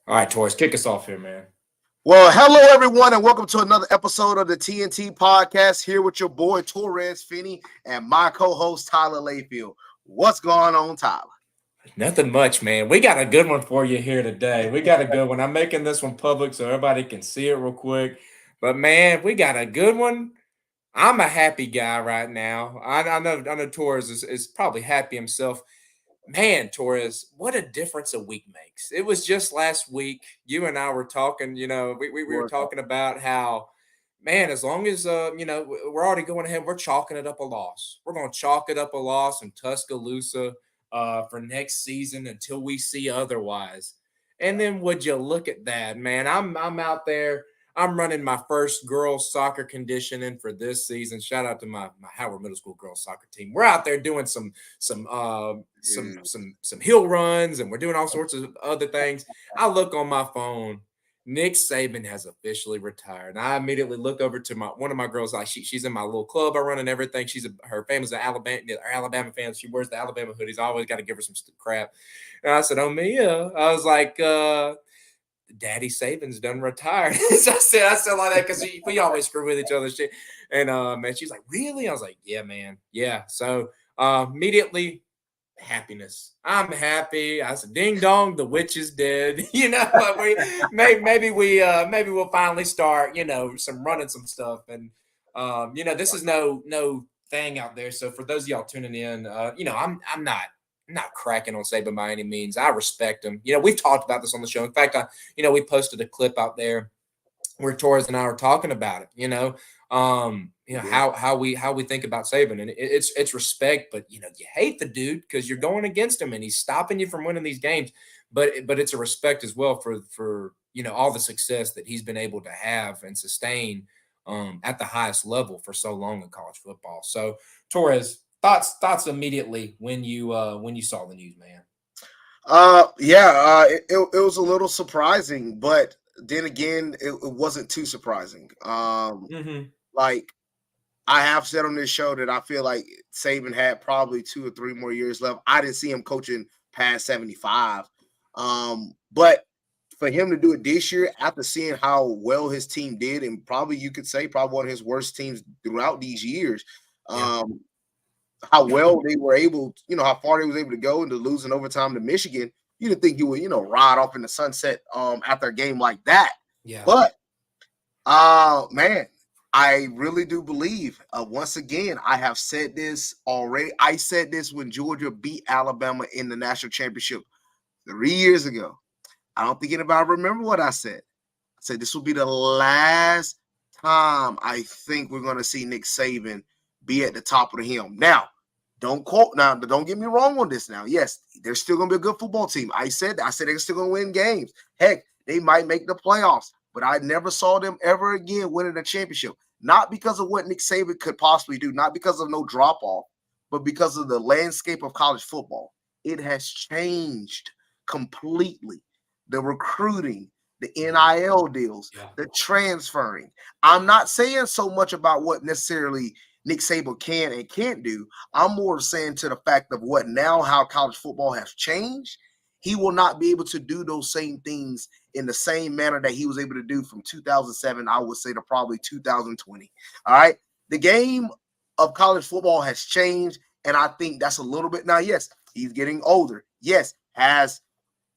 All right, Torres, kick us off here, man. Well, hello everyone, and welcome to another episode of the T&T Podcast. Here with your boy Torres Finney and my co-host Tyler Layfield. What's going on, Tyler? Nothing much, man. We got a good one for you here today. We got a good one. I'm making this one public so everybody can see it real quick. But man, we got a good one. I'm a happy guy right now. I know Torres is probably happy himself. Man, Torres, what a difference a week makes. It was just last week. You and I were talking, we were talking about how, man, as long as, we're already going ahead, we're chalking it up a loss. We're going to chalk it up a loss in Tuscaloosa for next season until we see otherwise. And then would you look at that, man? I'm out there. I'm running my first girls soccer conditioning for this season. Shout out to my Howard Middle School girls soccer team. We're out there doing some hill runs, and we're doing all sorts of other things. I look on my phone. Nick Saban has officially retired. And I immediately look over to one of my girls. Like she's in my little club I run and everything. Her family's an Alabama fan. She wears the Alabama hoodies. I always got to give her some crap. And I said, "Oh Mia," I was like, Daddy Saban's done retired. So I said like that because we always screw with each other shit. And man, she's like, "Really?" I was like, "Yeah, man, yeah." So immediately happiness. I'm happy. I said, "Ding dong, the witch is dead." Maybe we'll finally start, some running some stuff. And this is no thing out there. So for those of y'all tuning in, I'm not cracking on Saban by any means. I respect him. We've talked about this on the show. In fact, we posted a clip out there where Torres and I were talking about it. How we think about Saban, and it's respect, but you hate the dude because you're going against him and he's stopping you from winning these games. But it's a respect as well for all the success that he's been able to have and sustain at the highest level for so long in college football. So Torres, thoughts immediately when you saw the news, man. It was a little surprising, but then again, it wasn't too surprising. Like I have said on this show that I feel like Saban had probably 2 or 3 more years left. I didn't see him coaching past 75. But for him to do it this year after seeing how well his team did, and probably you could say probably one of his worst teams throughout these years, how well they were able, how far they was able to go into losing overtime to Michigan. You didn't think you would, ride off in the sunset after a game like that. Yeah. But man, I really do believe, once again, I have said this already. I said this when Georgia beat Alabama in the national championship 3 years ago. I don't think anybody remember what I said. I said this will be the last time I think we're going to see Nick Saban be at the top of the hill. Now, don't get me wrong on this now. Yes, they're still going to be a good football team. I said that. I said they're still going to win games. Heck, they might make the playoffs. But I never saw them ever again winning a championship. Not because of what Nick Saban could possibly do, not because of no drop-off, but because of the landscape of college football. It has changed completely. The recruiting, the NIL deals, the transferring. I'm not saying so much about what necessarily Nick Saban can and can't do. I'm more saying to the fact of how college football has changed. He will not be able to do those same things in the same manner that he was able to do from 2007, I would say, to probably 2020. All right. The game of college football has changed. And I think that's a little bit now. Yes, he's getting older. Yes,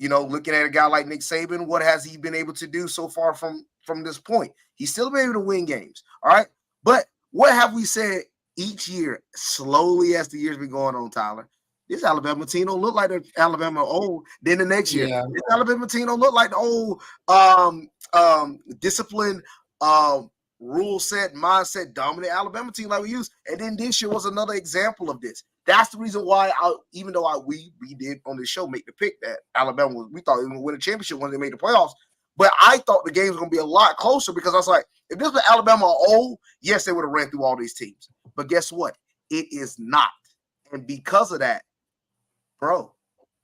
looking at a guy like Nick Saban, what has he been able to do so far from this point? He's still been able to win games. All right. But what have we said each year slowly as the years been going on, Tyler? This Alabama team don't look like the Alabama old. Then the next year, this Alabama team don't look like the old discipline, rule set, mindset, dominant Alabama team like we used. And then this year was another example of this. That's the reason why, even though we did on this show make the pick that Alabama we thought they were going to win a championship when they made the playoffs. But I thought the game was going to be a lot closer because I was like, if this was Alabama old, yes, they would have ran through all these teams. But guess what? It is not. And because of that, bro,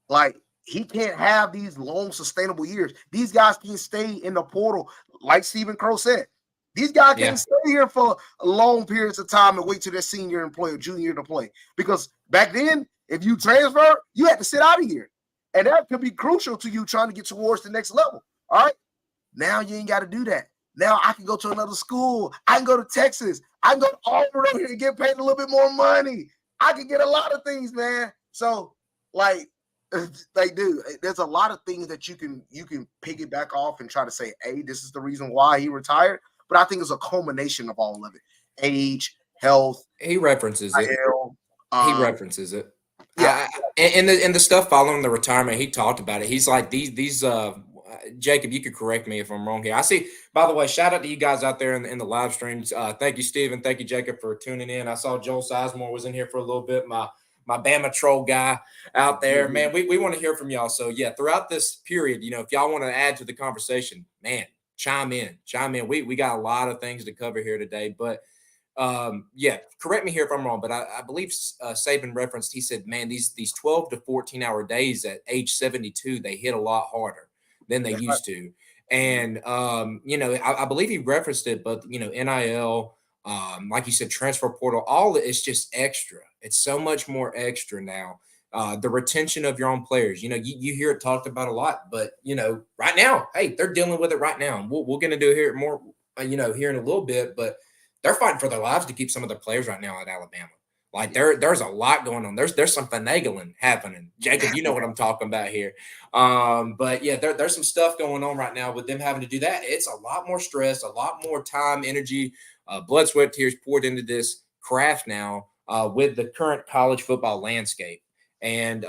like he can't have these long, sustainable years. These guys can stay in the portal, like Stephen Crow said. These guys can't stay here for long periods of time and wait till their senior and play or junior year to play. Because back then, if you transfer, you had to sit out of here. And that could be crucial to you trying to get towards the next level. All right. Now you ain't got to do that. Now I can go to another school. I can go to Texas. I can go to Auburn over here and get paid a little bit more money. I can get a lot of things, man. So, like, dude, there's a lot of things that you can piggyback off and try to say, hey, this is the reason why he retired. But I think it's a culmination of all of it: age, health. He references it. He references it. Yeah, and the stuff following the retirement, he talked about it. He's like these. Jacob, you could correct me if I'm wrong here. I see. By the way, shout out to you guys out there in the live streams. Thank you, Steven. Thank you, Jacob, for tuning in. I saw Joel Sizemore was in here for a little bit. My Bama troll guy out there, man. We want to hear from y'all. So yeah, throughout this period, you know, if y'all want to add to the conversation, man, chime in. We got a lot of things to cover here today, but. Yeah, correct me here if I'm wrong, but I believe Saban referenced, he said, man, these 12 to 14 hour days at age 72, they hit a lot harder than they used to. And, you know, I believe he referenced it, but, you know, NIL, like you said, transfer portal, all it's just extra. It's so much more extra now. The retention of your own players, you know, you hear it talked about a lot, but, you know, right now, hey, they're dealing with it right now. And we're going to do here more, you know, here in a little bit, but they're fighting for their lives to keep some of their players right now at Alabama. Like there's a lot going on. There's some finagling happening. Jacob, you know what I'm talking about here. But yeah, there's some stuff going on right now with them having to do that. It's a lot more stress, a lot more time, energy, blood, sweat, tears poured into this craft now with the current college football landscape. And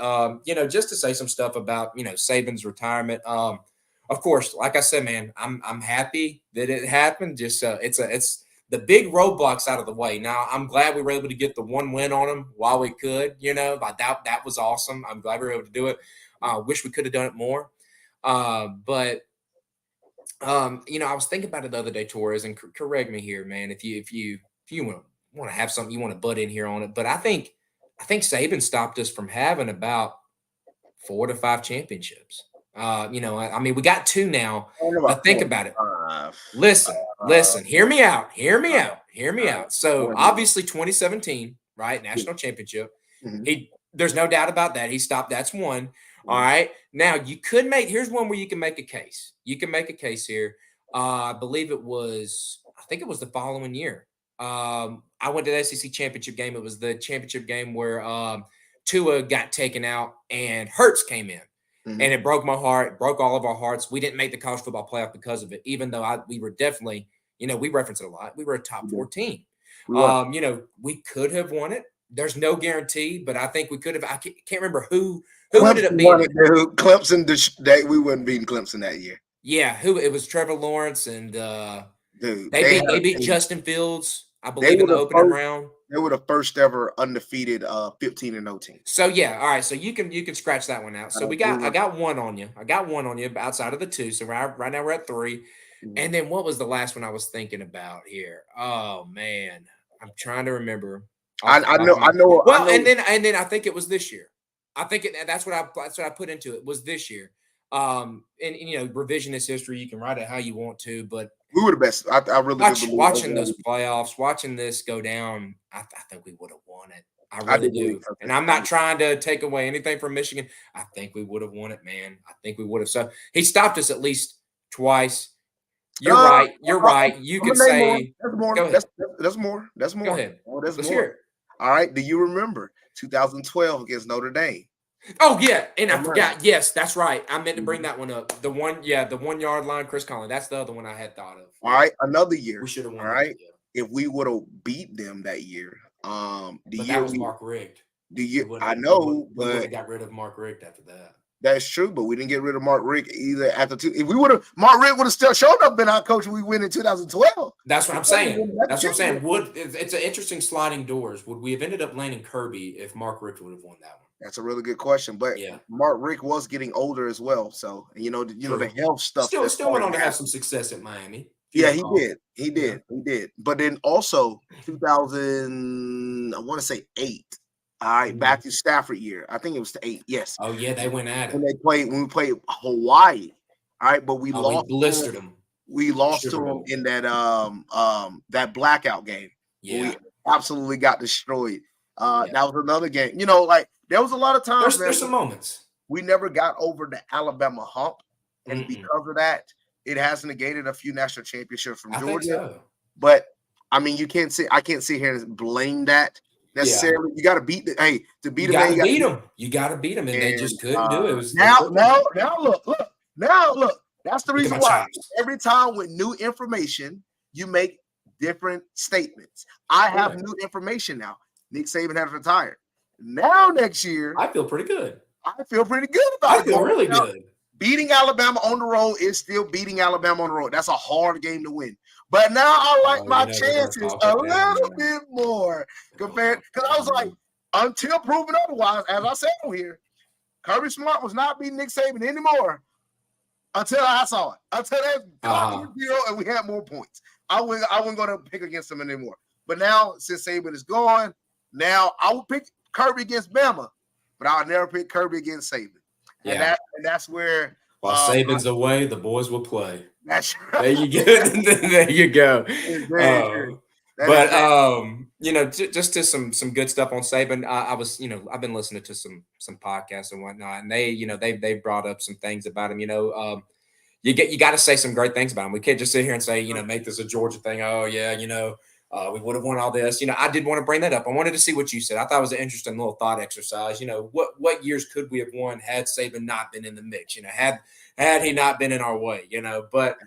you know, just to say some stuff about, you know, Saban's retirement. Of course, like I said, man, I'm happy that it happened. Just it's the big roadblocks out of the way. Now, I'm glad we were able to get the one win on them while we could. You know, that was awesome. I'm glad we were able to do it. Wish we could have done it more. But you know, I was thinking about it the other day, Torres, and correct me here, man, if you want to have something you want to butt in here on it. But I think Saban stopped us from having about 4 to 5 championships. You know, I mean, we got 2 now, but think about it. Listen, hear me out. So obviously 2017, right? National championship. There's no doubt about that. He stopped. That's one. All right. Now you could here's one where you can make a case. You can make a case here. I think it was the following year. I went to the SEC championship game. It was the championship game where Tua got taken out and Hurts came in. And it broke my heart, broke all of our hearts. We didn't make the college football playoff because of it, even though we were definitely, you know, we reference it a lot. We were a top 4 team. You know, we could have won it. There's no guarantee, but I think we could have. I can't remember who ended up beating it. Clemson, we wouldn't beat Clemson that year. Yeah, it was Trevor Lawrence and they beat Justin Fields, I believe, in the opening round. They were the first ever undefeated 15-0 team. So yeah, all right. So you can scratch that one out. So I got one on you. I got one on you outside of the 2. So right now we're at 3. And then what was the last one I was thinking about here? Oh man, I'm trying to remember. I know. Well, and then I think it was this year. I think that's what I put into it was this year. And you know, revisionist history. You can write it how you want to, but we were the best. I really watching those playoffs, watching this go down. I think we would have won it. I really do. And I'm not trying to take away anything from Michigan. I think we would have won it, man. I think we would have. So he stopped us at least twice. You're right. You're right. You could say that's more. That's more. That's more. Go ahead. That's Let's more. hear it. All right. Do you remember 2012 against Notre Dame? Oh yeah, and I forgot. Yes, that's right. I meant to bring that one up. The 1 yard line, Chris Conlon. That's the other one I had thought of. All right, another year. We should have won. All right, if we would have beat them that year, that was Mark rigged. I know, but we got rid of Mark Richt after that. That's true, but we didn't get rid of Mark Richt either after 2. If we would have, Mark Richt would have still shown up been our coach when we win in 2012. That's what I'm saying. That's what I'm saying. It's an interesting sliding doors. Would we have ended up landing Kirby if Mark Richt would have won that one? That's a really good question, but Mark Richt was getting older as well, so you know the health stuff. Still went on to have some success at Miami. Yeah, he did. But then also 2000, I want to say 8. All right, back to Stafford year. I think it was the 8. Yes. Oh yeah, they went at it. When we played Hawaii. All right, but we lost. We blistered them. We lost to them in that blackout game. Yeah, we absolutely got destroyed. That was another game. You know, like there was a lot of times. There's some moments we never got over the Alabama hump. and Mm-mm. because of that, it has negated a few national championships from I think Georgia. so. But I mean, I can't sit here and blame that Yeah. necessarily. You got to beat to beat You a got man. to beat them. You got to beat them, and they And just couldn't do it. It was now look. That's the look at my reason why chops. every time with new information, you make different statements. I have Correct. new information now. Nick Saban has retired. Now next year, I feel pretty good. I feel pretty good about I it. feel really Now, good. beating Alabama on the road is still beating Alabama on the road. That's a hard game to win. But now I like my They're gonna chances talk a it down little now. bit more compared, because I was down. like, until proven otherwise, as I said on here, Kirby Smart was not beating Nick Saban anymore until I saw it. Until that got 2-0 and we had more points. I wasn't going to pick against him anymore. But now, since Saban is gone, now I will pick Kirby against Bama, but I'll never pick Kirby against Saban. And that's where while Saban's away, the boys will play. That's right. There you go. There you go. Just to some good stuff on Saban. I was, I've been listening to some podcasts and whatnot, and they brought up some things about him. You got to say some great things about him. We can't just sit here and say, make this a Georgia thing. Oh yeah, we would have won all this. I did want to bring that up. I wanted to see what you said. I thought it was an interesting little thought exercise. What years could we have won had Saban not been in the mix? Had he not been in our way? But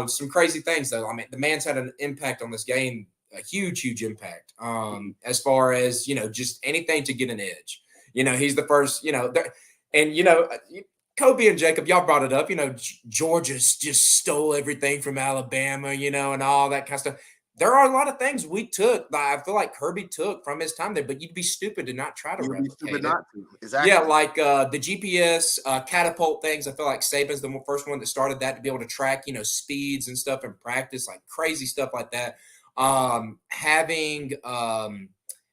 some crazy things though. I mean, the man's had an impact on this game, a huge impact. As far as just anything to get an edge. He's the first. Kobe and Jacob, y'all brought it up. Georgia's just stole everything from Alabama. And all that kind of stuff. There are a lot of things we took. I feel like Kirby took from his time there, but you'd be stupid to not try to replicate it. Not to. Exactly. Yeah, like the GPS catapult things. I feel like Saban's the first one that started that to be able to track, speeds and stuff in practice, like crazy stuff like that.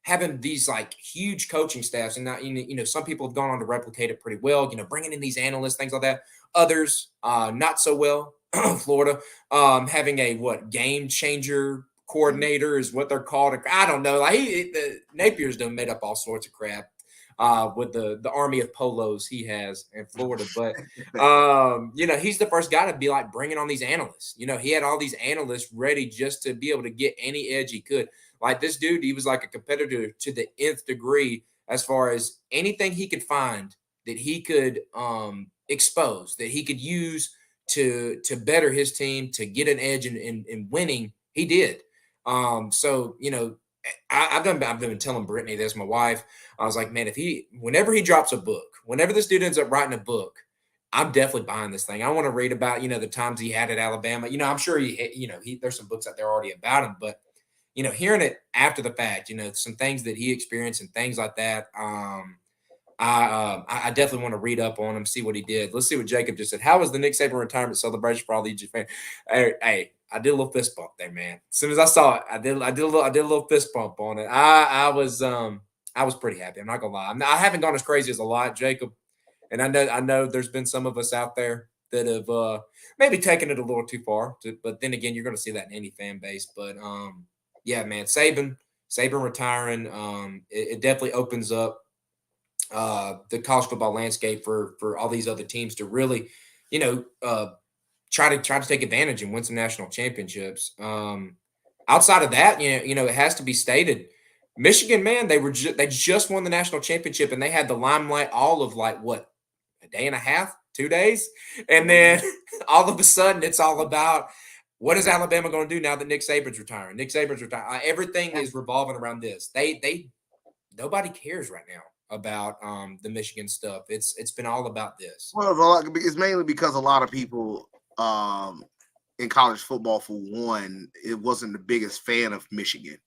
Having these like huge coaching staffs, and now some people have gone on to replicate it pretty well. Bringing in these analysts, things like that. Others not so well. Florida having a game changer coordinator is what they're called. I don't know. Like the Napier's done made up all sorts of crap with the army of polos he has in Florida. But he's the first guy to be like bringing on these analysts. He had all these analysts ready just to be able to get any edge he could. Like this dude, he was like a competitor to the nth degree as far as anything he could find that he could expose, that he could use to better his team, to get an edge in winning. He did. So I've been telling Brittany this, my wife. I was like, man, whenever he drops a book, whenever this dude ends up writing a book, I'm definitely buying this thing. I want to read about the times he had at Alabama. I'm sure there's some books out there already about him, but hearing it after the fact, some things that he experienced and things like that. I definitely want to read up on him, see what he did. Let's see what Jacob just said. How was the Nick Saban retirement celebration for all the EG fans? Hey, I did a little fist bump there, man. As soon as I saw it, I did a little fist bump on it. I was pretty happy. I'm not gonna lie. I haven't gone as crazy as a lot, Jacob, and I know there's been some of us out there that have maybe taken it a little too far. But then again, you're gonna see that in any fan base. But yeah, man, Saban retiring, it definitely opens up the college football landscape for all these other teams to really, try to take advantage and win some national championships. Outside of that, it has to be stated, Michigan, man, they just won the national championship and they had the limelight all of like a day and a half, 2 days, and then all of a sudden it's all about what is Alabama going to do now that Nick Saban's retiring. Everything is revolving around this. Nobody cares right now about the Michigan stuff. It's been all about this. Well, it's mainly because a lot of people in college football, for one, it wasn't the biggest fan of Michigan.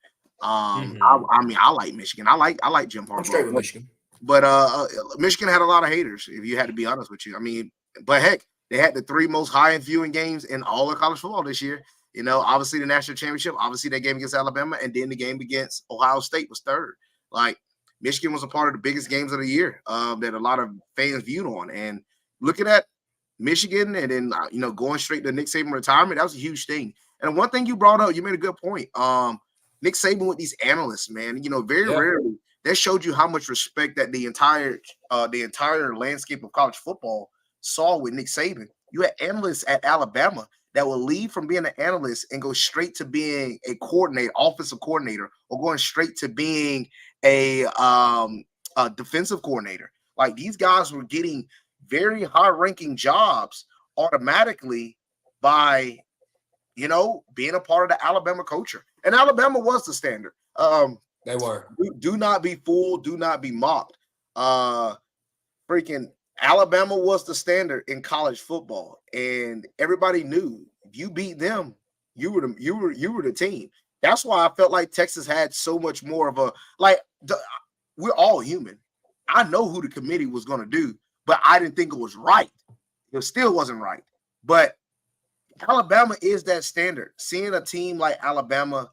I like Michigan. I like Jim Harbaugh. I'm straight with Michigan. But Michigan had a lot of haters, if you had to be honest with you. I mean, but heck, they had the 3 most high viewing games in all of college football this year. Obviously the national championship, obviously that game against Alabama, and then the game against Ohio State was third. Like, Michigan was a part of the biggest games of the year that a lot of fans viewed on. And looking at Michigan and then, going straight to Nick Saban retirement, that was a huge thing. And one thing you brought up, you made a good point. Nick Saban with these analysts, man, very rarely, that showed you how much respect that the entire landscape of college football saw with Nick Saban. You had analysts at Alabama that will leave from being an analyst and go straight to being a coordinator, offensive coordinator, or going straight to being a defensive coordinator. Like these guys were getting very high-ranking jobs automatically by being a part of the Alabama culture. And Alabama was the standard. They were. Do not be fooled. Do not be mocked. Freaking Alabama was the standard in college football, and everybody knew if you beat them, you were the team. That's why I felt like Texas had so much more of a we're all human. I know who the committee was going to do, but I didn't think it was right. It still wasn't right. But Alabama is that standard. Seeing a team like Alabama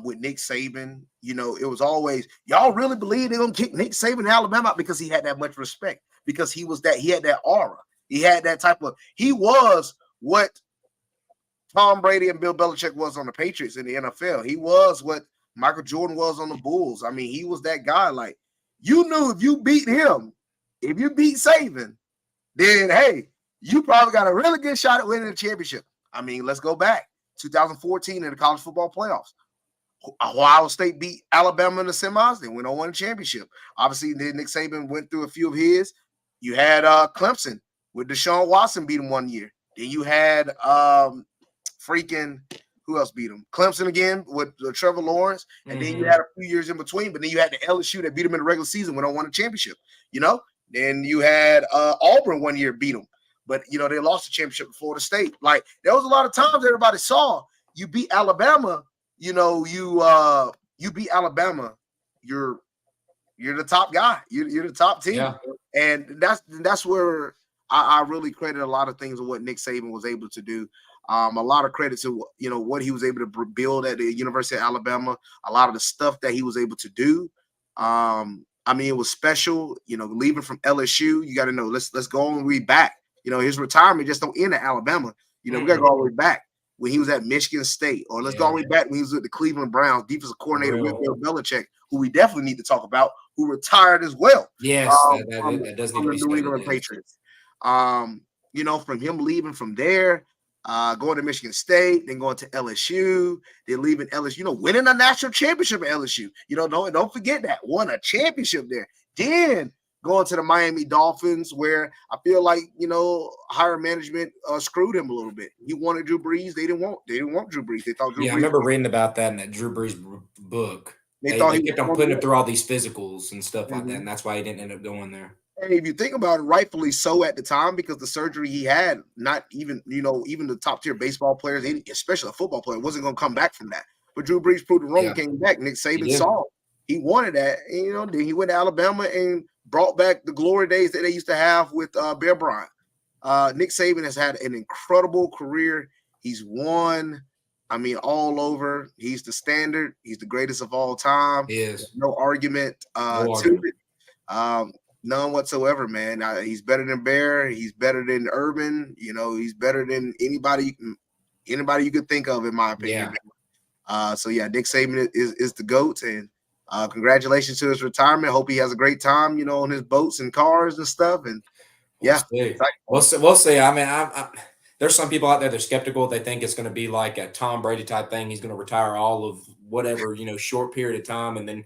with Nick Saban, it was always, y'all really believe they're gonna kick Nick Saban in Alabama out because he had that much respect, because he had that aura. He had that he was what Tom Brady and Bill Belichick was on the Patriots in the NFL. He was what Michael Jordan was on the Bulls. I mean, he was that guy. Like, you knew if you beat him, if you beat Saban, then hey, you probably got a really good shot at winning the championship. I mean, let's go back. 2014 in the college football playoffs. Ohio State beat Alabama in the semis. They went on won a championship. Obviously, then Nick Saban went through a few of his. You had Clemson with Deshaun Watson beat him one year. Then you had who else beat him? Clemson again with Trevor Lawrence. And then you had a few years in between. But then you had the LSU that beat him in the regular season, went on won a championship. Then you had Auburn one year beat them. But, they lost the championship to Florida State. Like, there was a lot of times everybody saw you beat Alabama, you beat Alabama, you're the top guy. You're the top team. Yeah. And that's where I really credit a lot of things of what Nick Saban was able to do. A lot of credit to, what he was able to build at the University of Alabama, a lot of the stuff that he was able to do. It was special, leaving from LSU. You got to know, let's go all the way back. His retirement just don't end at Alabama. We got to go all the way back when he was at Michigan State, or let's go all the way back when he was with the Cleveland Browns, defensive coordinator with Bill Belichick, who we definitely need to talk about, who retired as well. Yes, that does need to be New England Patriots. From him leaving from there, going to Michigan State, then going to LSU, then leaving LSU, winning a national championship at LSU. Don't forget that. Won a championship there. Then going to the Miami Dolphins, where I feel like, higher management screwed him a little bit. He wanted Drew Brees. They didn't want Drew Brees. They thought Drew Brees. I remember reading about that in that Drew Brees book. They kept on putting him through all these physicals and stuff like that, and that's why he didn't end up going there. Hey, if you think about it, rightfully so at the time, because the surgery he had, not even, even the top tier baseball players, especially a football player, wasn't going to come back from that. But Drew Brees proved it wrong and came back. Nick Saban saw it. He wanted that. And, then he went to Alabama and brought back the glory days that they used to have with Bear Bryant. Nick Saban has had an incredible career. He's won, all over. He's the standard. He's the greatest of all time. He is. No argument to it. None whatsoever, man. He's better than Bear. He's better than Urban. He's better than anybody you could think of, in my opinion. Yeah. Nick Saban is the GOAT, and congratulations to his retirement. Hope he has a great time, on his boats and cars and stuff. And we'll see. There's some people out there that are skeptical. They think it's going to be like a Tom Brady type thing. He's going to retire all of whatever, short period of time, and then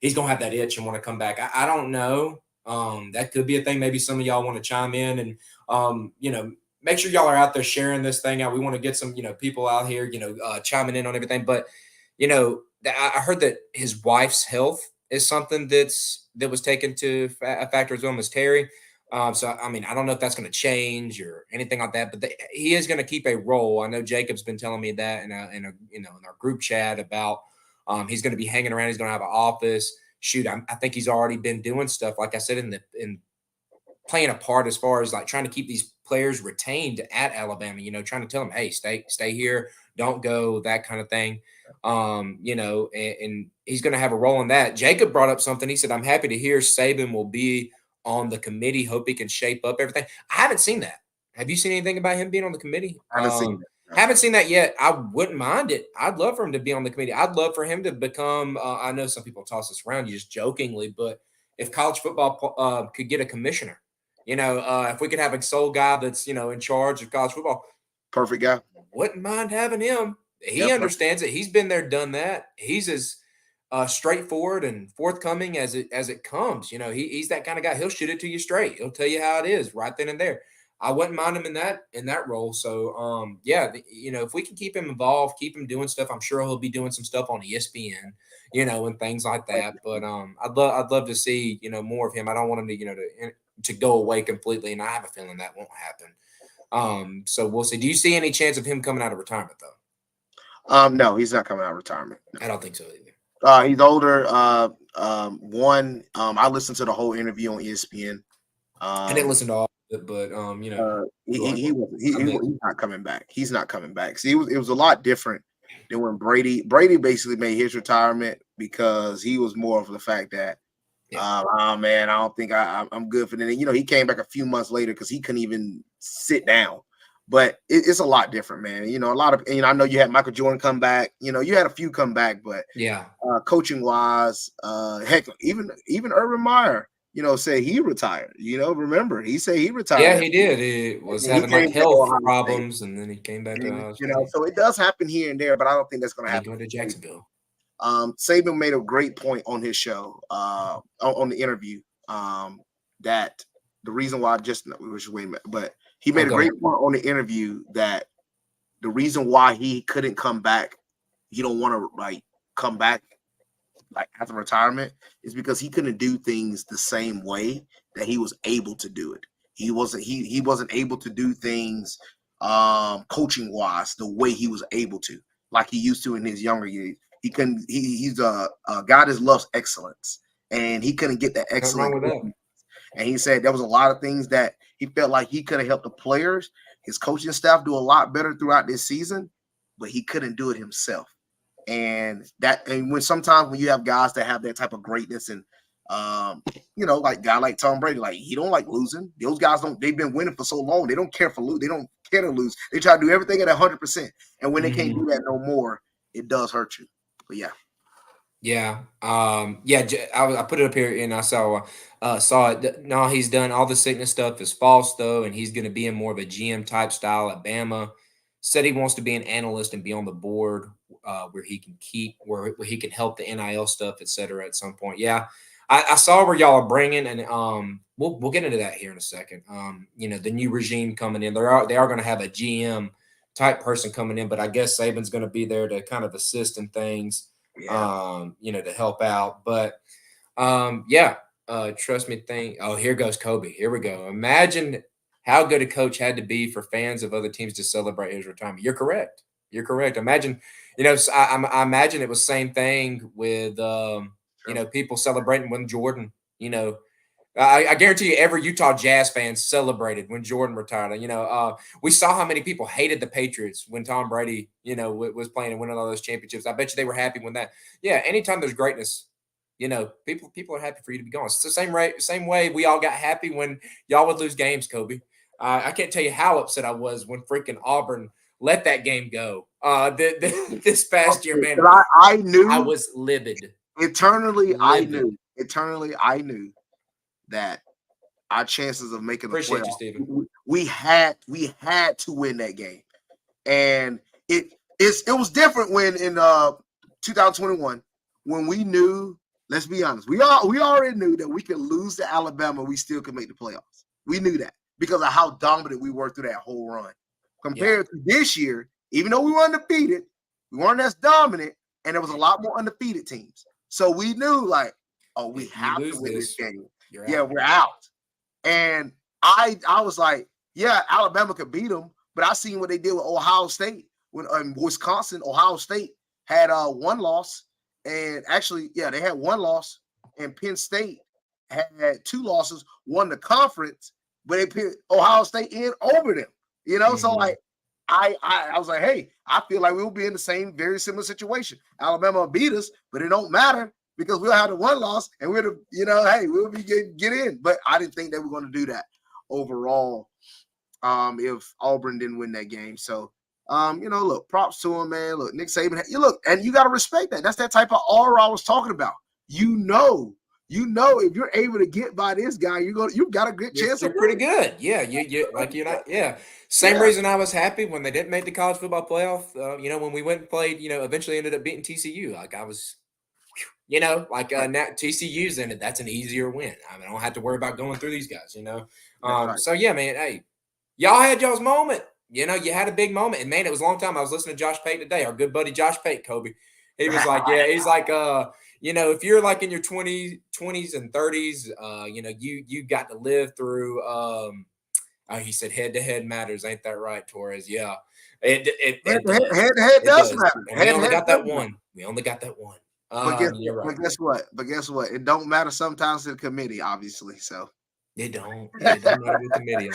he's going to have that itch and want to come back. I don't know. That could be a thing. Maybe some of y'all want to chime in and, make sure y'all are out there sharing this thing out. We want to get some, people out here, chiming in on everything. But, I heard that his wife's health is something that was taken to a factor as well, Miss Terry. I don't know if that's going to change or anything like that, but he is going to keep a role. I know Jacob's been telling me that in our group chat about he's going to be hanging around. He's going to have an office. Shoot, I think he's already been doing stuff, like I said, in playing a part as far as like trying to keep these players retained at Alabama, trying to tell them, hey, stay here, don't go, that kind of thing. And he's going to have a role in that. Jacob brought up something. He said, I'm happy to hear Saban will be on the committee. Hope he can shape up everything. I haven't seen that. Have you seen anything about him being on the committee? I haven't seen that. Haven't seen that yet. I wouldn't mind it. I'd love for him to be on the committee. I'd love for him to become, I know some people toss this around just jokingly, but if college football could get a commissioner If we could have a sole guy that's in charge of college football, Perfect guy. wouldn't mind having him. He Yep. understands it. He's been there, done that. He's as straightforward and forthcoming as it comes. He's that kind of guy. He'll shoot it to you straight. He'll tell you how it is right then and there. I wouldn't mind him in that role. So if we can keep him involved, keep him doing stuff, I'm sure he'll be doing some stuff on ESPN, and things like that. But I'd love to see more of him. I don't want him to go away completely, and I have a feeling that won't happen. So we'll see. Do you see any chance of him coming out of retirement though? No, he's not coming out of retirement. I don't think so either. He's older. I listened to the whole interview on ESPN. I didn't listen to all of it, but he's not coming back. He's not coming back. See, it was a lot different than when Brady basically made his retirement because he was more of the fact that, man, I don't think I'm good for that. He came back a few months later because he couldn't even sit down. But it's a lot different, man. A lot of, I know you had Michael Jordan come back. You had a few come back, but coaching wise, heck, even Urban Meyer, said he retired. Remember he said he retired. Yeah, he did. He was having like health problems, and then he came back to so it does happen here and there, but I don't think that's going to happen. Going to Jacksonville. Saban made a great point on his show, on the interview, that the reason why but he made a great point on the interview that the reason why he couldn't come back, he don't want to come back after retirement, is because he couldn't do things the same way that he was able to do it. He wasn't able to do things coaching wise the way he was able to, like he used to in his younger years. He couldn't. He's a guy that loves excellence, and he couldn't get that excellence. And he said there was a lot of things that he felt like he could have helped the players, his coaching staff, do a lot better throughout this season, but he couldn't do it himself. And sometimes when you have guys that have that type of greatness, and like a guy like Tom Brady, like he don't like losing. Those guys they've been winning for so long, they don't care for lose. They don't care to lose. They try to do everything at 100%. And when they can't do that no more, it does hurt you. But I put it up here and I saw it. No, he's done all the sickness stuff is false though, and he's going to be in more of a GM type style at Bama. Said he wants to be an analyst and be on the board where he can help the NIL stuff, etc. At some point. Yeah, I saw where y'all are bringing, and we'll get into that here in a second. The new regime coming in, they are going to have a GM type person coming in, but I guess Saban's going to be there to kind of assist in things. To help out. But trust me, here goes Kobe. Here we go. Imagine how good a coach had to be for fans of other teams to celebrate his retirement. You're correct. Imagine, I imagine it was same thing with people celebrating when Jordan, I guarantee you every Utah Jazz fan celebrated when Jordan retired. We saw how many people hated the Patriots when Tom Brady, was playing and winning all those championships. I bet you they were happy when that. Yeah, anytime there's greatness, people are happy for you to be gone. It's the same way we all got happy when y'all would lose games, Kobe. I can't tell you how upset I was when freaking Auburn let that game go. This past year, man. I knew I was livid. Eternally, I knew that our chances of making the playoffs, you, Steven. We had to win that game, and it was different when in 2021 when we knew. Let's be honest, we already knew that we could lose to Alabama, we still could make the playoffs. We knew that because of how dominant we were through that whole run. Compared to this year, even though we were undefeated, we weren't as dominant, and there was a lot more undefeated teams. So we knew, we have to win this game. We're out. And I was like, Alabama could beat them, but I seen what they did with Ohio State. When Wisconsin, Ohio State had one loss, and actually, they had one loss, and Penn State had two losses, won the conference, but they put Ohio State in over them. So I was like, hey, I feel like we'll be in the same very similar situation. Alabama beat us, but it don't matter. Because we'll have the one loss and we'll be get in. But I didn't think they were going to do that overall if Auburn didn't win that game. So, look, props to him, man. Look, Nick Saban, and you got to respect that. That's that type of aura I was talking about. You you know if you're able to get by this guy, you've got a good chance. They're pretty good. Yeah, Same reason I was happy when they didn't make the college football playoff. When we went and played, eventually ended up beating TCU. Like I was, now TCU's in it. That's an easier win. I mean, I don't have to worry about going through these guys. So yeah, man. Hey, y'all had y'all's moment. You had a big moment, and man, it was a long time. I was listening to Josh Pate today, our good buddy Josh Pate, Kobe. He was like, yeah, he's like, if you're like in your 20s and 30s, you got to live through. He said head-to-head matters, ain't that right, Torres? Yeah, head-to-head does matter. We only got that one. But guess what? It don't matter sometimes to the committee, obviously. So. It don't matter with committee.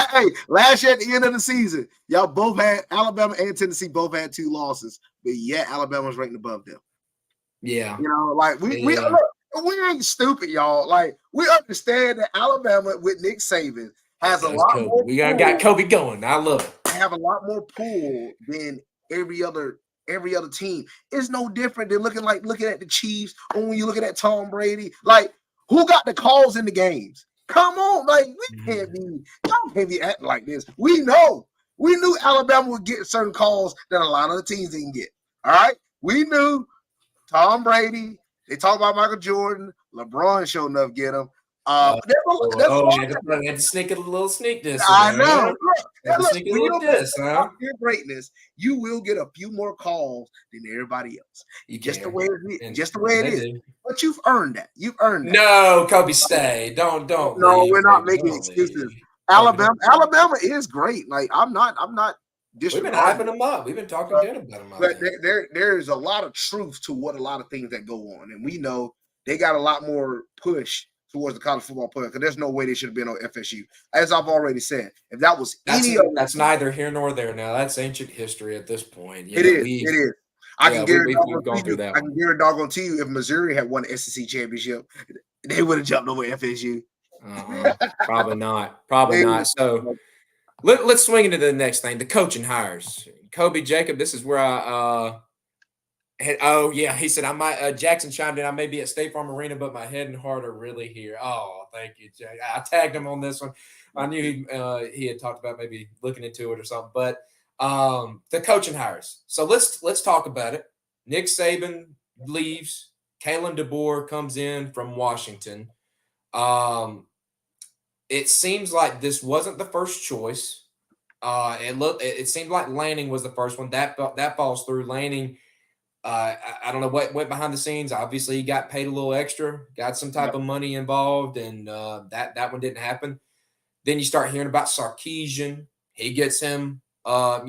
Hey, last year at the end of the season, y'all both had Alabama and Tennessee both had 2 losses, but yet Alabama's ranked above them. Yeah, we ain't stupid, y'all. Like we understand that Alabama with Nick Saban has a lot more. We got Kobe going. I love it. They have a lot more pull than every other team. It's no different than looking at the Chiefs or when you're looking at Tom Brady. Like who got the calls in the games? Come on, y'all can't be acting like this. We knew Alabama would get certain calls that a lot of the teams didn't get. All right, we knew Tom Brady. They talk about Michael Jordan. LeBron showed enough get him. Had to sneak a little sneak this. I know. Your greatness, you will get a few more calls than everybody else. The way it is. But you've earned that. No, Kobe, stay. Don't. No, we're not making excuses. Alabama is great. Like I'm not. We've been hyping them up. We've been talking good about them. But there's a lot of truth to what a lot of things that go on, and we know they got a lot more push towards the college football player because there's no way they should have been on FSU. As I've already said, if that was that's neither here nor there. Now that's ancient history at this point. It is. I can guarantee you if Missouri had won the SEC championship, they would have jumped over FSU. Probably not. So let's swing into the next thing, the coaching hires. Kobe Jacob, this is where he said I might. Jackson chimed in. I may be at State Farm Arena, but my head and heart are really here. Oh, thank you, Jack. I tagged him on this one. I knew he had talked about maybe looking into it or something. But the coaching hires. So let's talk about it. Nick Saban leaves. Kalen DeBoer comes in from Washington. It seems like this wasn't the first choice. It seemed like Lanning was the first one. That falls through. Lanning. I don't know what went behind the scenes. Obviously, he got paid a little extra, got some type of money involved, and that one didn't happen. Then you start hearing about Sarkisian. He gets him, a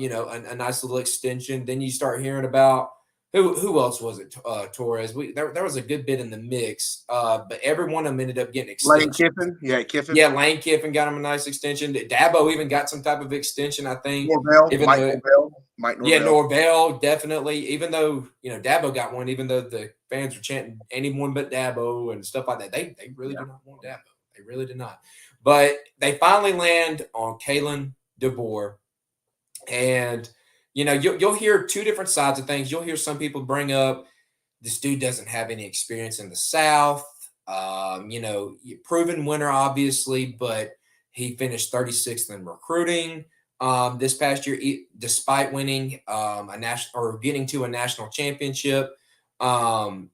nice little extension. Then you start hearing about who else was it? Torres. There was a good bit in the mix, but every one of them ended up getting extensions. Lane Kiffin. Yeah, Lane Kiffin got him a nice extension. Dabo even got some type of extension, I think. Mike Norvell. Yeah, Norvell, definitely. Even though, Dabo got one, even though the fans were chanting anyone but Dabo and stuff like that, they really did not want Dabo. They really did not. But they finally land on Kalen DeBoer. And, you'll hear 2 different sides of things. You'll hear some people bring up this dude doesn't have any experience in the South. Proven winner, obviously, but he finished 36th in recruiting. This past year, despite winning a national or getting to a national championship, you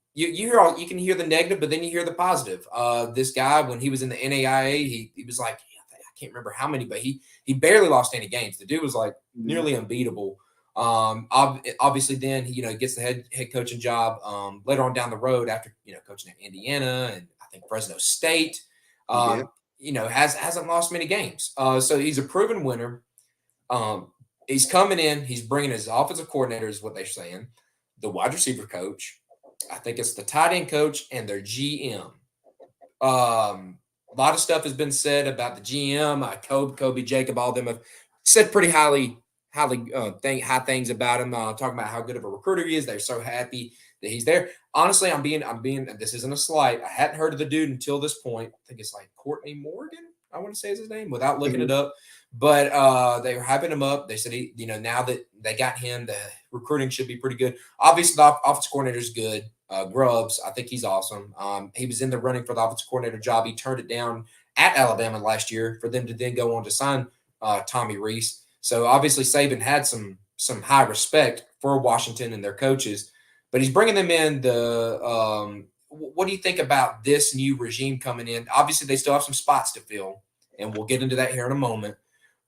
can hear the negative, but then you hear the positive. This guy, when he was in the NAIA, he was like, I can't remember how many, but he barely lost any games. The dude was like nearly unbeatable. Obviously, then he gets the head coaching job later on down the road after coaching at Indiana and I think Fresno State. Hasn't lost many games. So he's a proven winner. He's coming in. He's bringing his offensive coordinator, is what they're saying, the wide receiver coach. I think it's the tight end coach and their GM. A lot of stuff has been said about the GM. Kobe Jacob, all of them have said pretty high things about him. Talking about how good of a recruiter he is. They're so happy that he's there. Honestly, I'm being. This isn't a slight. I hadn't heard of the dude until this point. I think it's like Courtney Morgan, I want to say is his name, without looking it up. But they were hyping him up. They said now that they got him, the recruiting should be pretty good. Obviously, the offensive coordinator is good. Grubbs, I think he's awesome. He was in the running for the offensive coordinator job. He turned it down at Alabama last year for them to then go on to sign Tommy Rees. So obviously Saban had some high respect for Washington and their coaches, but he's bringing them in. What do you think about this new regime coming in? Obviously, they still have some spots to fill, and we'll get into that here in a moment.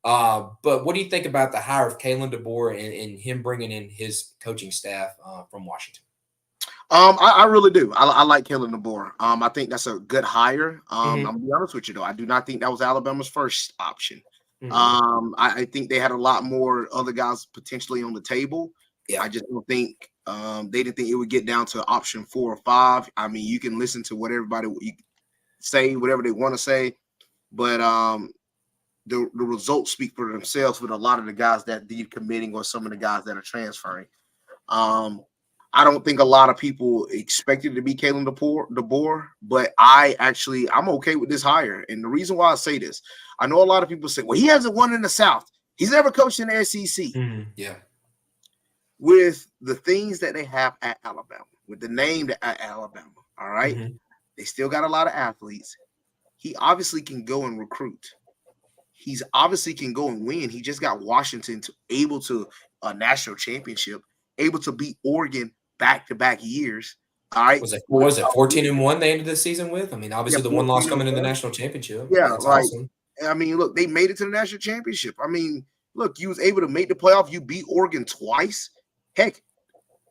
But what do you think about the hire of Kalen DeBoer and him bringing in his coaching staff from Washington? I really do. I like Kalen DeBoer. I think that's a good hire. I'm gonna be honest with you though. I do not think that was Alabama's first option. I think they had a lot more other guys potentially on the table. Yeah. I just don't think they didn't think it would get down to option 4 or 5. I mean, you can listen to what everybody say, whatever they want to say, but the results speak for themselves with a lot of the guys that they're committing or some of the guys that are transferring. I don't think a lot of people expected it to be Kalen DeBoer, but I'm okay with this hire. And the reason why I say this, I know a lot of people say, well, he hasn't won in the South. He's never coached in the SEC. Yeah. With the things that they have at Alabama, with the name at Alabama, all right? They still got a lot of athletes. He obviously can go and recruit. He's obviously can go and win. He just got Washington able to a national championship, able to beat Oregon back-to-back years. All right. Was it 14-1 they ended the season with? I mean, obviously the one loss coming in the national championship. Yeah, that's awesome. I mean, look, they made it to the national championship. I mean, look, you was able to make the playoff. You beat Oregon twice. Heck,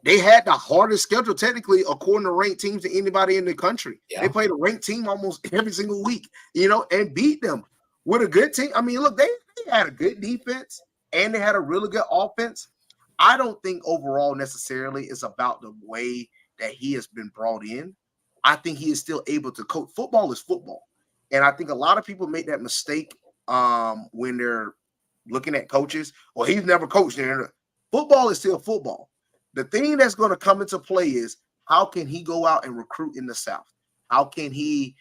they had the hardest schedule technically according to ranked teams to anybody in the country. Yeah. They played a ranked team almost every single week, and beat them with a good team. I mean, look, they had a good defense and they had a really good offense. I don't think overall necessarily it's about the way that he has been brought in. I think he is still able to coach. Football is football. And I think a lot of people make that mistake when they're looking at coaches. Well, he's never coached. Football is still football. The thing that's going to come into play is how can he go out and recruit in the South? How can he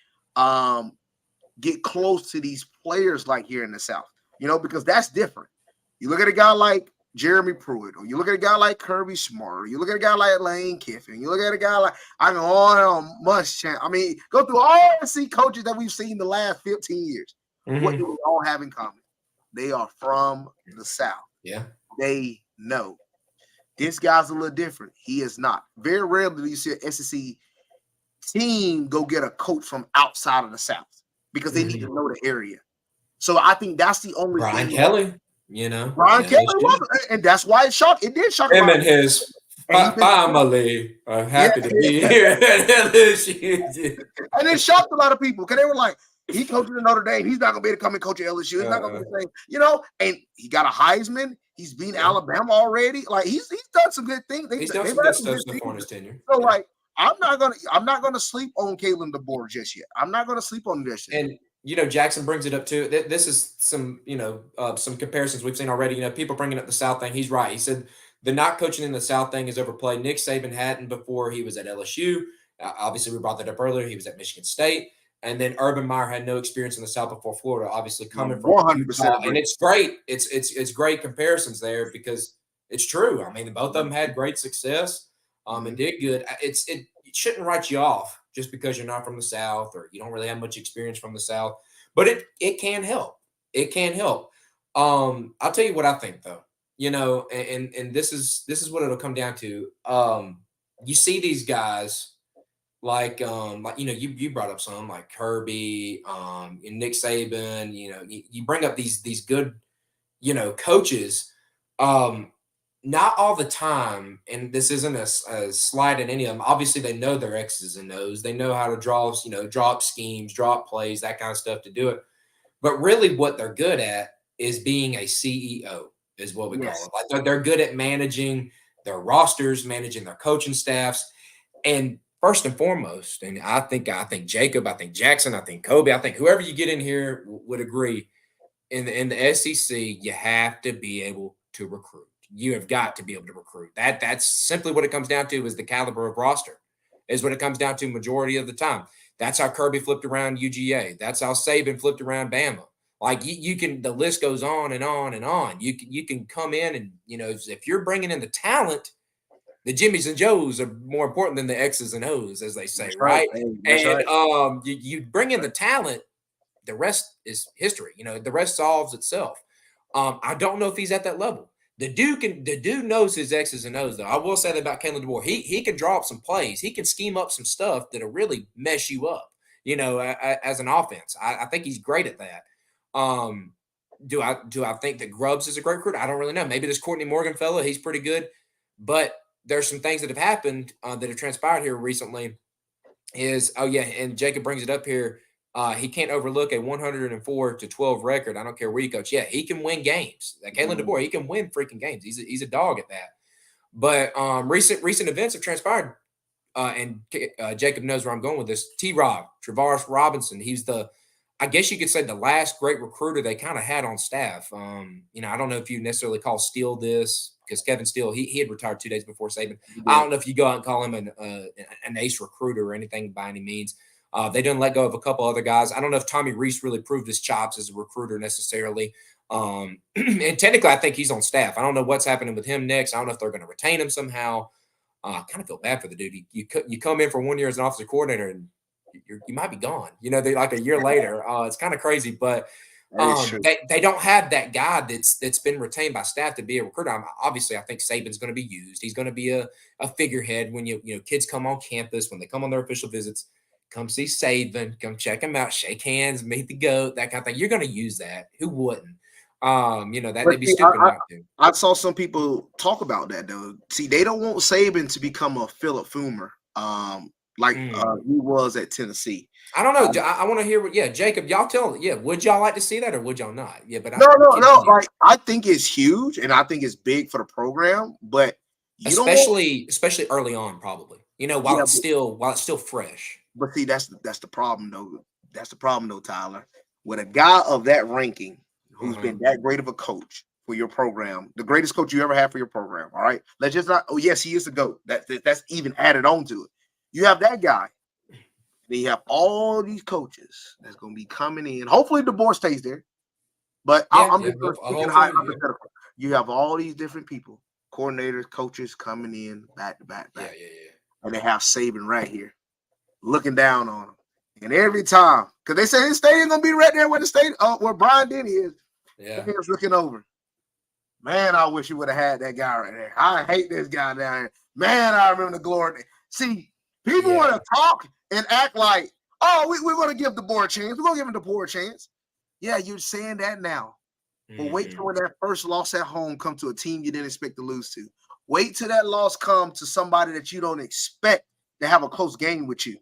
get close to these players like here in the South? Because that's different. You look at a guy like Jeremy Pruitt, or you look at a guy like Kirby Smart, or you look at a guy like Lane Kiffin, you look at a guy like Muschamp. I mean, go through all the SEC coaches that we've seen the last 15 years. What do we all have in common? They are from the South. Yeah. They know. This guy's a little different. He is not. Very rarely do you see an SEC team go get a coach from outside of the South because they need to know the area. So I think that's the only Brian Kelly. Brian Kelly was, and that's why it shocked. It did shock him and his family are happy to be here at LSU. And it shocked a lot of people because they were like, he coaches in Notre Dame. He's not gonna be able to come and coach at LSU. He's not gonna be the same, and he got a Heisman. He's beaten Alabama already. Like he's done some good things. He's done some good stuff so far in his tenure. So like, I'm not gonna sleep on Kalen DeBoer just yet. I'm not gonna sleep on this yet. And Jackson brings it up too. This is some, some comparisons we've seen already. People bringing up the South thing. He's right. He said the not coaching in the South thing is overplayed. Nick Saban hadn't before he was at LSU. Obviously, we brought that up earlier. He was at Michigan State. And then Urban Meyer had no experience in the South before Florida, obviously coming from 100%. And it's great. It's great comparisons there because it's true. I mean, both of them had great success and did good. It shouldn't write you off just because you're not from the South or you don't really have much experience from the South. But it can help. It can help. I'll tell you what I think though. And this is what it'll come down to. You see these guys like you brought up some like Kirby, and Nick Saban. You bring up these good coaches. Not all the time, and this isn't a slight at any of them. Obviously, they know their X's and O's. They know how to draw up schemes, draw up plays, that kind of stuff to do it. But really, what they're good at is being a CEO, is what we call it. Like they're good at managing their rosters, managing their coaching staffs, and first and foremost, and I think Jacob, I think Jackson, I think Kobe, I think whoever you get in here would agree. In the SEC, you have to be able to recruit. You have got to be able to recruit. That's simply what it comes down to is the caliber of roster is what it comes down to majority of the time. That's how Kirby flipped around UGA. That's how Saban flipped around Bama. Like you can, the list goes on and on and on. You can come in and, if you're bringing in the talent, the Jimmys and Joes are more important than the X's and O's, as they say, That's right? Hey, that's And right. you bring in the talent, the rest is history. The rest solves itself. I don't know if he's at that level. The dude knows his X's and O's though. I will say that about Kalen DeBoer. He can draw up some plays. He can scheme up some stuff that'll really mess you up. As an offense, I think he's great at that. Do I think that Grubbs is a great recruiter? I don't really know. Maybe this Courtney Morgan fellow, he's pretty good, but there's some things that have happened that have transpired here recently. And Jacob brings it up here. He can't overlook a 104-12 record. I don't care where you coach. Yeah, he can win games. Like Kalen DeBoer, he can win freaking games. He's a dog at that. But recent events have transpired, and Jacob knows where I'm going with this. T-Rob, Travaris Robinson. He's I guess you could say the last great recruiter they kind of had on staff. I don't know if you necessarily call Steele this, because Kevin Steele, he had retired 2 days before Saban. I don't know if you go out and call him an ace recruiter or anything by any means. They didn't let go of a couple other guys. I don't know if Tommy Reese really proved his chops as a recruiter necessarily. And technically, I think he's on staff. I don't know what's happening with him next. I don't know if they're going to retain him somehow. I kind of feel bad for the dude. You come in for 1 year as an offensive coordinator and you might be gone. They like a year later. It's kind of crazy, but they don't have that guy that's been retained by staff to be a recruiter. Obviously, I think Saban's going to be used. He's going to be a figurehead when kids come on campus, when they come on their official visits. Come see Saban, come check him out, shake hands, meet the GOAT, that kind of thing. You're going to use that. Who wouldn't? That'd be stupid not to. I saw some people talk about that though. See, they don't want Saban to become a Philip Fulmer, he was at Tennessee. I don't know. I want to hear Jacob, y'all tell. Yeah, would y'all like to see that or would y'all not? Yeah, but no. Like I think it's huge and I think it's big for the program, but especially early on, probably. While it's still fresh. But see, that's the problem though. That's the problem though, Tyler. With a guy of that ranking who's been that great of a coach for your program, the greatest coach you ever had for your program. All right. Let's just not, yes, he is the GOAT. That's even added on to it. You have that guy. Then you have all these coaches that's going to be coming in. Hopefully DeBoer stays there. But I'm just speaking hypothetical. You have all these different people, coordinators, coaches coming in back to back. Yeah. And they have Saban right here, looking down on him. And every time, because they say his stadium gonna be right there where the stadium, where Brian Denny is. Yeah, he was looking over. Man, I wish you would have had that guy right there. I hate this guy down here. Man, I remember the glory. See, people want to talk and act like, we're going to give DeBoer a chance. We're going to give him DeBoer a chance. Yeah, you're saying that now. But wait till when that first loss at home come to a team you didn't expect to lose to. Wait till that loss come to somebody that you don't expect to have a close game with you.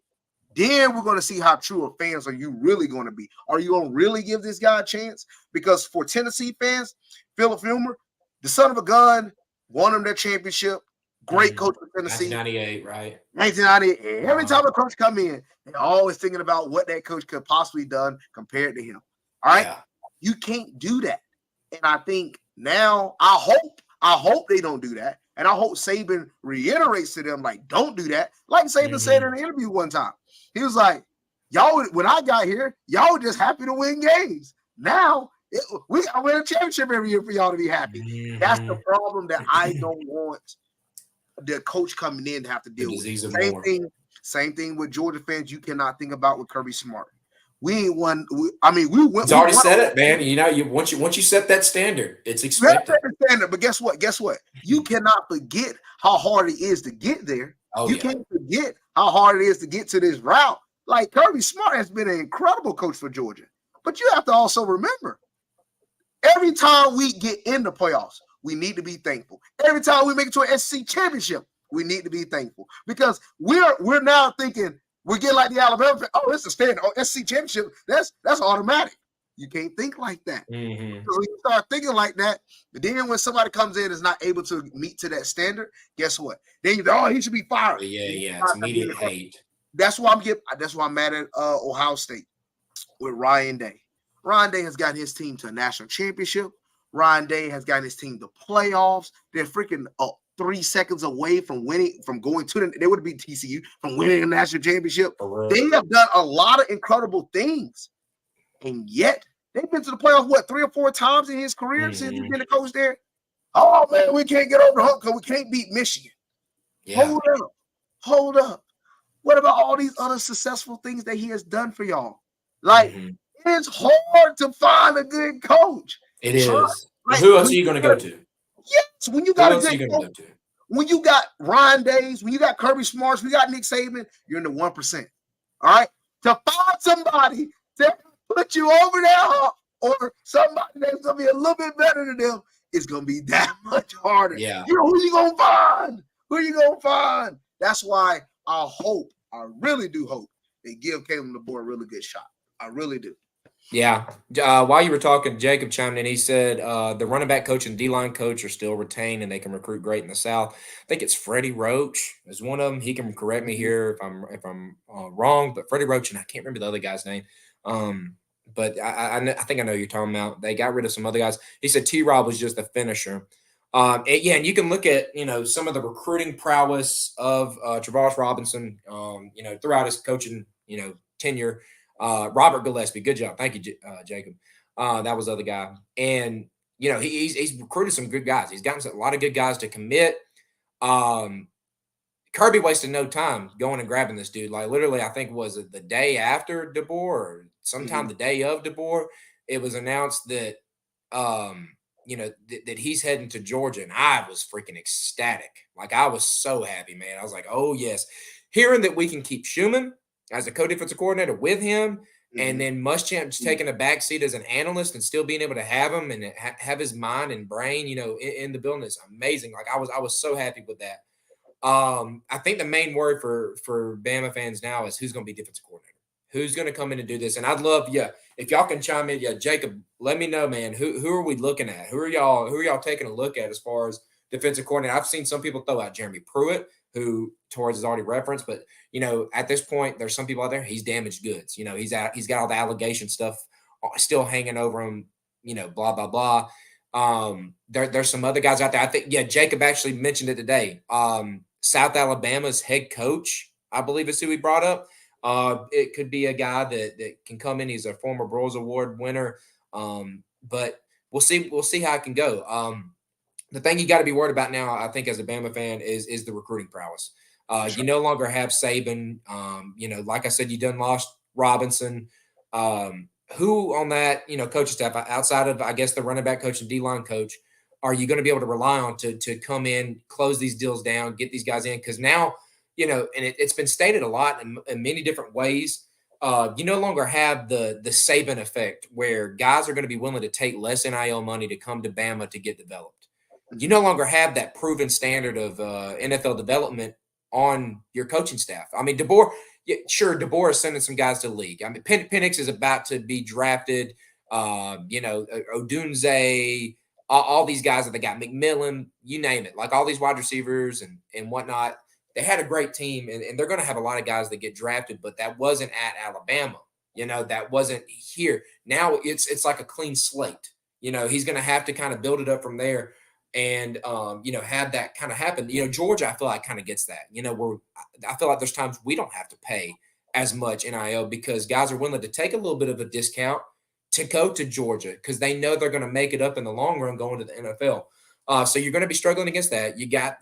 Then we're going to see how true of fans are you really going to be. Are you going to really give this guy a chance? Because for Tennessee fans, Philip Fulmer, the son of a gun, won them their championship. Great coach for Tennessee. 1998, right? 1998. Every time a coach come in, they're always thinking about what that coach could possibly done compared to him. All right? Yeah. You can't do that. And I think now, I hope they don't do that. And I hope Saban reiterates to them, like, don't do that. Like Saban said in an interview one time. He was like, y'all, when I got here, y'all were just happy to win games. Now, we got to win a championship every year for y'all to be happy. That's the problem that I don't want the coach coming in to have to deal with. Same thing with Georgia fans. You cannot think about with Kirby Smart. We ain't won. We went. He's already said it, man. Once you set that standard, it's expected. Set the standard, but guess what? You cannot forget how hard it is to get there. You can't forget how hard it is to get to this route. Like Kirby Smart has been an incredible coach for Georgia, but you have to also remember, every time we get in the playoffs, we need to be thankful. Every time we make it to an SEC championship, we need to be thankful because we're now thinking. We get like the Alabama. It's a standard. SC championship. That's automatic. You can't think like that. So when you start thinking like that, but then when somebody comes in and is not able to meet to that standard, guess what? Then you go, he should be fired. Yeah. It's immediate hate. That's why I'm mad at Ohio State with Ryan Day. Ryan Day has gotten his team to a national championship. Ryan Day has gotten his team to playoffs. They're freaking 3 seconds away from winning, from going to they would be TCU from winning a national championship. They have done a lot of incredible things, and yet They've been to the playoffs, 3 or 4 times in his career since he's Mhm. been a coach there? Oh, man, we can't get over the hump because we can't beat Michigan. Yeah. Hold up. What about all these other successful things that he has done for y'all? Like, Mhm. it's hard to find a good coach. It is. Well, Like, who else are you going to go to? yes, when you Who got a else are good you going to coach, go to? when you got Ryan Days, when you got Kirby Smarts, we got Nick Saban, you're in the 1%. All right? To find somebody to put you over there or somebody that's going to be a little bit better than them, it's going to be that much harder. Yeah. You know, who you going to find? Who you going to find? That's why I really do hope they give Caleb DeBoer a really good shot. I really do. Yeah. While you were talking, Jacob chimed in. He said the running back coach and D-line coach are still retained and they can recruit great in the South. I think it's Freddie Roach is one of them. He can correct me here if I'm wrong, but Freddie Roach, and I can't remember the other guy's name. But I think I know who you're talking about. They got rid of some other guys. He said T-Rob was just a finisher. And you can look at some of the recruiting prowess of Travaris Robinson. Throughout his coaching tenure. Robert Gillespie, good job. Thank you, Jacob. That was the other guy. And, he's recruited some good guys. He's gotten a lot of good guys to commit. Kirby wasted no time going and grabbing this dude. Like, literally, I think, was it the day after DeBoer or sometime the day of DeBoer, it was announced that, that he's heading to Georgia. And I was freaking ecstatic. Like, I was so happy, man. I was like, oh, yes. Hearing that we can keep Schumann as a co-defensive coordinator with him, and then Muschamp's taking a back seat as an analyst and still being able to have him and have his mind and brain, in the building is amazing. Like, I was so happy with that. I think the main word for Bama fans now is who's going to be defensive coordinator. Who's going to come in and do this? And I'd love, if y'all can chime in, Jacob, let me know, man. Who are we looking at? Who are y'all taking a look at as far as defensive coordinator? I've seen some people throw out Jeremy Pruitt, who Torres has already referenced, but at this point, there's some people out there. He's damaged goods. He's got all the allegation stuff still hanging over him. Blah blah blah. There's some other guys out there. I think Jacob actually mentioned it today. South Alabama's head coach, I believe, is who he brought up. It could be a guy that can come in. He's a former Broyles Award winner. But we'll see how it can go. The thing you got to be worried about now, I think, as a Bama fan, is the recruiting prowess. You no longer have Saban. Like I said, you done lost Robinson. Who on that, coaching staff, outside of, I guess, the running back coach and D-line coach, are you going to be able to rely on to come in, close these deals down, get these guys in? Because now, and it's been stated a lot in many different ways. You no longer have the Saban effect where guys are going to be willing to take less NIL money to come to Bama to get developed. You no longer have that proven standard of NFL development on your coaching staff. I mean, DeBoer is sending some guys to the league. I mean, Penix is about to be drafted. Odunze, all these guys that they got, McMillan, you name it, like all these wide receivers and whatnot. They had a great team, and they're going to have a lot of guys that get drafted, but that wasn't at Alabama. That wasn't here. Now it's like a clean slate. He's going to have to kind of build it up from there. And, have that kind of happen. Georgia, I feel like kind of gets that, where I feel like there's times we don't have to pay as much NIL because guys are willing to take a little bit of a discount to go to Georgia because they know they're going to make it up in the long run going to the NFL. So you're going to be struggling against that. You got,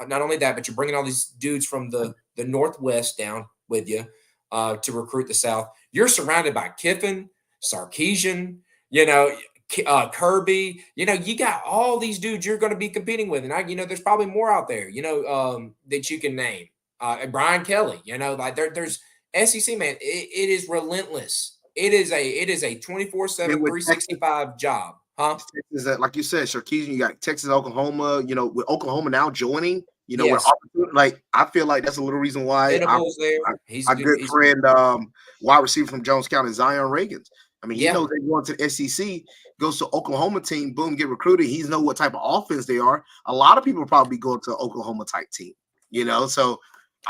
not only that, but you're bringing all these dudes from the Northwest down with you to recruit the South. You're surrounded by Kiffin, Sarkisian, Kirby, you got all these dudes you're going to be competing with. And there's probably more out there, that you can name. Brian Kelly, there's SEC, man. It is relentless. It is a 24/7, 365 job. Huh? Is that, like you said, Sarkisian, you got Texas, Oklahoma, with Oklahoma now joining, Yes. like I feel like that's a little reason why our good friend, wide receiver from Jones County, Zion Reagans. I mean, he knows they're going to the SEC, goes to Oklahoma team, boom, get recruited. He knows what type of offense they are. A lot of people probably go to Oklahoma type team, so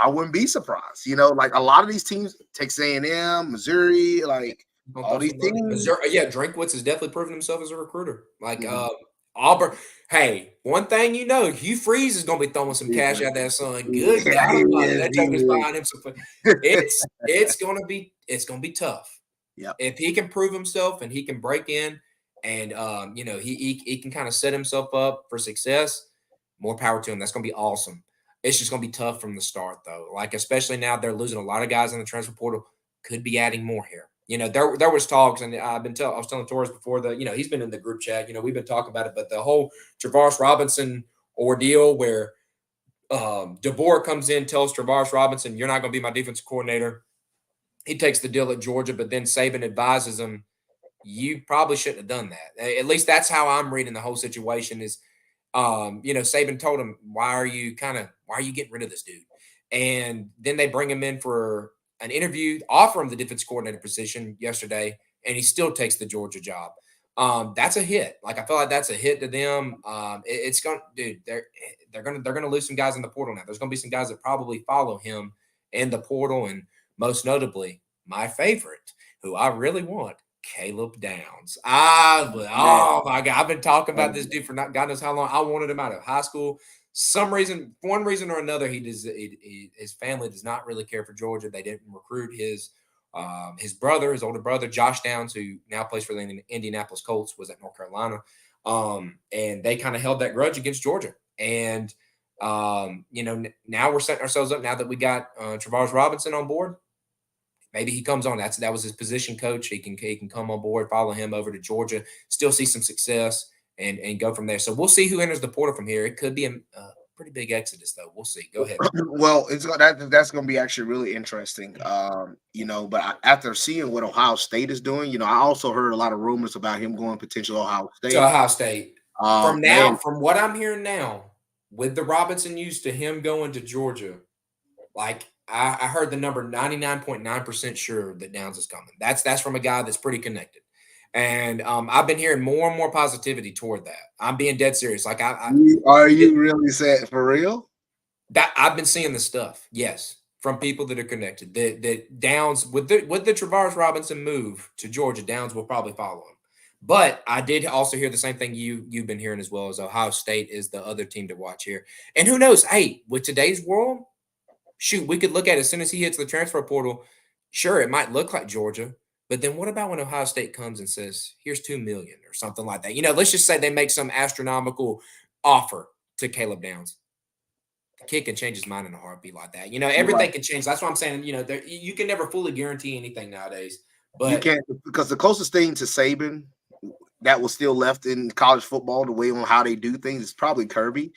I wouldn't be surprised. Like a lot of these teams, Texas A&M, Missouri, like all these teams. Missouri, Drinkwitz has definitely proven himself as a recruiter. Like Auburn. Hey, one thing Hugh Freeze is going to be throwing some cash at that son. Good God, that joke is behind him. It's going to be tough. Yep. If he can prove himself and he can break in and he can kind of set himself up for success, more power to him. That's gonna be awesome. It's just gonna be tough from the start though. Like especially now they're losing a lot of guys in the transfer portal. Could be adding more here. There was talks, and I was telling Torres before he's been in the group chat. We've been talking about it, but the whole Travaris Robinson ordeal where DeBoer comes in, tells Travaris Robinson, "You're not going to be my defensive coordinator." He takes the deal at Georgia, but then Saban advises him, "You probably shouldn't have done that." At least that's how I'm reading the whole situation. Is Saban told him, why are you getting rid of this dude? And then they bring him in for an interview, offer him the defense coordinator position yesterday, and he still takes the Georgia job. That's a hit. Like I feel like that's a hit to them. It's going, dude. They're gonna lose some guys in the portal now. There's gonna be some guys that probably follow him in the portal, and most notably, my favorite, who I really want, Caleb Downs. Oh my God, I've been talking about this dude for not God knows how long. I wanted him out of high school. One reason or another, his family does not really care for Georgia. They didn't recruit his older brother, Josh Downs, who now plays for the Indianapolis Colts, was at North Carolina. And they kind of held that grudge against Georgia. And, now we're setting ourselves up now that we got Travaris Robinson on board. Maybe he comes on. That was his position coach. He can come on board, follow him over to Georgia, still see some success, and go from there. So we'll see who enters the portal from here. It could be a pretty big exodus, though. We'll see. Go ahead. Well, that's going to be actually really interesting. But after seeing what Ohio State is doing, I also heard a lot of rumors about him going potential Ohio State. To Ohio State. From what I'm hearing now, with the Robinson news to him going to Georgia, like I heard the number 99.9% sure that Downs is coming. That's from a guy that's pretty connected. And I've been hearing more and more positivity toward that. I'm being dead serious. Like are you really saying for real? That I've been seeing the stuff, yes, from people that are connected. That Downs with the Travaris Robinson move to Georgia, Downs will probably follow him. But I did also hear the same thing you've been hearing as well, as Ohio State is the other team to watch here. And who knows? Hey, with today's world, shoot, we could look at it as soon as he hits the transfer portal. Sure, it might look like Georgia, but then what about when Ohio State comes and says, "Here's $2 million" or something like that? Let's just say they make some astronomical offer to Caleb Downs. The kid can change his mind in a heartbeat like that. Everything can change. That's what I'm saying. You can never fully guarantee anything nowadays. But you can't, because the closest thing to Saban that was still left in college football, the way on how they do things, is probably Kirby.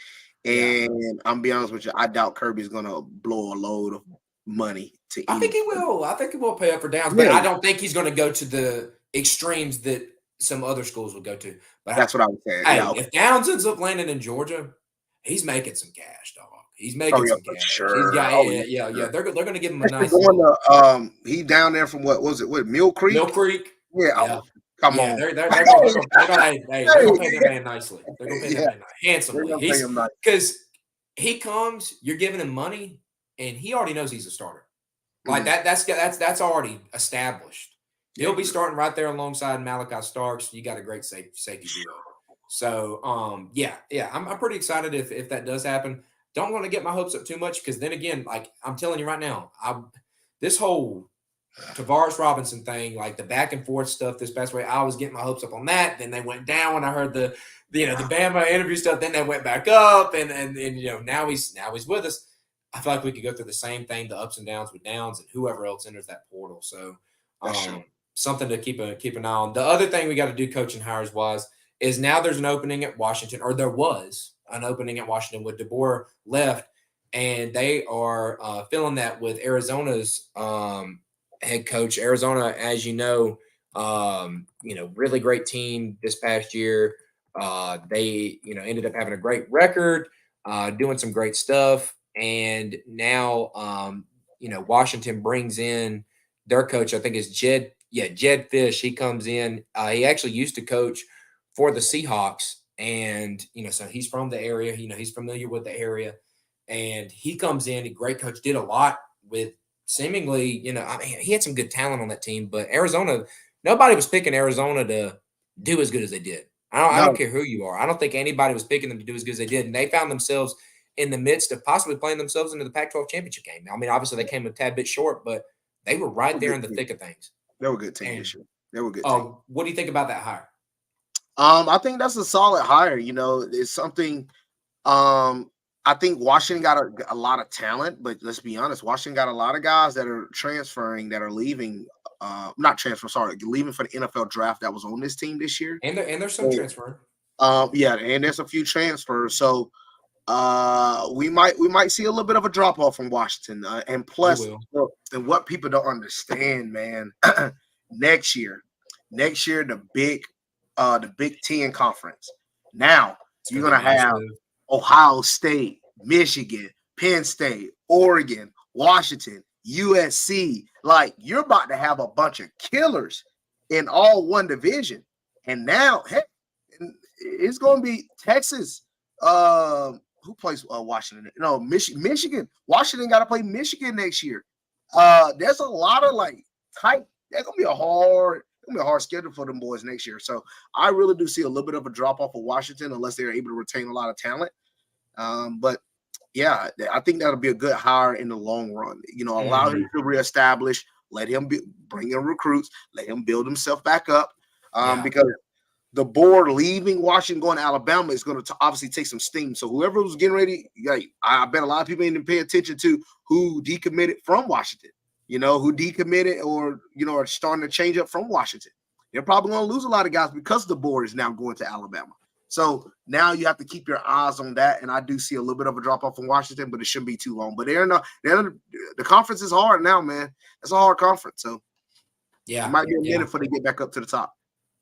And I'm be honest with you, I doubt Kirby's gonna blow a load of money to. I think he will. I think he will pay up for Downs, but I don't think he's going to go to the extremes that some other schools would go to. But that's what I was saying. Hey, if Downs ends up landing in Georgia, he's making some cash, dog. He's making some cash. Sure. He's got, yeah. They're going to give him a nice. He down there from what was it? What, Mill Creek? Mill Creek. Yeah. Come on. They're going to pay that man nicely. They're going to pay that man handsomely. Because he comes, you're giving him money, and he already knows he's a starter. Like that's already established. He'll be starting right there alongside Malachi Starks. You got a great safety duo. So I'm pretty excited if that does happen. Don't want to get my hopes up too much, because then again, like I'm telling you right now, this whole Travaris Robinson thing, like the back and forth stuff this past week, I was getting my hopes up on that. Then they went down when I heard the Bama interview stuff. Then they went back up, and now he's with us. I feel like we could go through the same thing, the ups and downs with Downs and whoever else enters that portal. So something to keep an eye on. The other thing we got to do coaching hires wise is now there's an opening at Washington, or there was an opening at Washington with DeBoer left, and they are filling that with Arizona's head coach. Arizona, as you know, really great team this past year. They ended up having a great record, doing some great stuff. And now, Washington brings in their coach, I think is Jed Fish. He comes in. He actually used to coach for the Seahawks. And, so he's from the area. He's familiar with the area. And he comes in, a great coach, did a lot with seemingly, he had some good talent on that team. But Arizona, nobody was picking Arizona to do as good as they did. I don't care who you are. I don't think anybody was picking them to do as good as they did. And they found themselves in the midst of possibly playing themselves into the Pac-12 championship game. I mean, obviously they came a tad bit short, but they were right there in the thick of things. They were a good team And this year. They were a good team. what do you think about that hire? I think that's a solid hire. It's something. I think Washington got a lot of talent, but let's be honest, Washington got a lot of guys that are transferring, that are leaving. Not transfer, sorry, leaving for the NFL draft that was on this team this year. And there's some transferring. Yeah, and there's a few transfers. So we might see a little bit of a drop off from Washington. And plus, and what people don't understand, man, next year the Big Ten conference. Now you're gonna have Ohio State, Michigan, Penn State, Oregon, Washington, USC. Like, you're about to have a bunch of killers in all one division. And now, heck, it's going to be Texas. Who plays Washington? No, Michigan. Washington got to play Michigan next year. There's a lot of tight. That's going to be a hard schedule for them boys next year. So I really do see a little bit of a drop off of Washington unless they're able to retain a lot of talent. But yeah, I think that'll be a good hire in the long run. Allow him to reestablish, let him bring in recruits, let him build himself back up. Because the board leaving Washington, going to Alabama is going to obviously take some steam. So whoever was getting ready, I bet a lot of people didn't pay attention to who decommitted from Washington. Who decommitted or are starting to change up from Washington. They're probably going to lose a lot of guys because the board is now going to Alabama. So now you have to keep your eyes on that. And I do see a little bit of a drop off from Washington, but it shouldn't be too long. But the conference is hard now, man. It's a hard conference. So it might be a minute before they get back up to the top.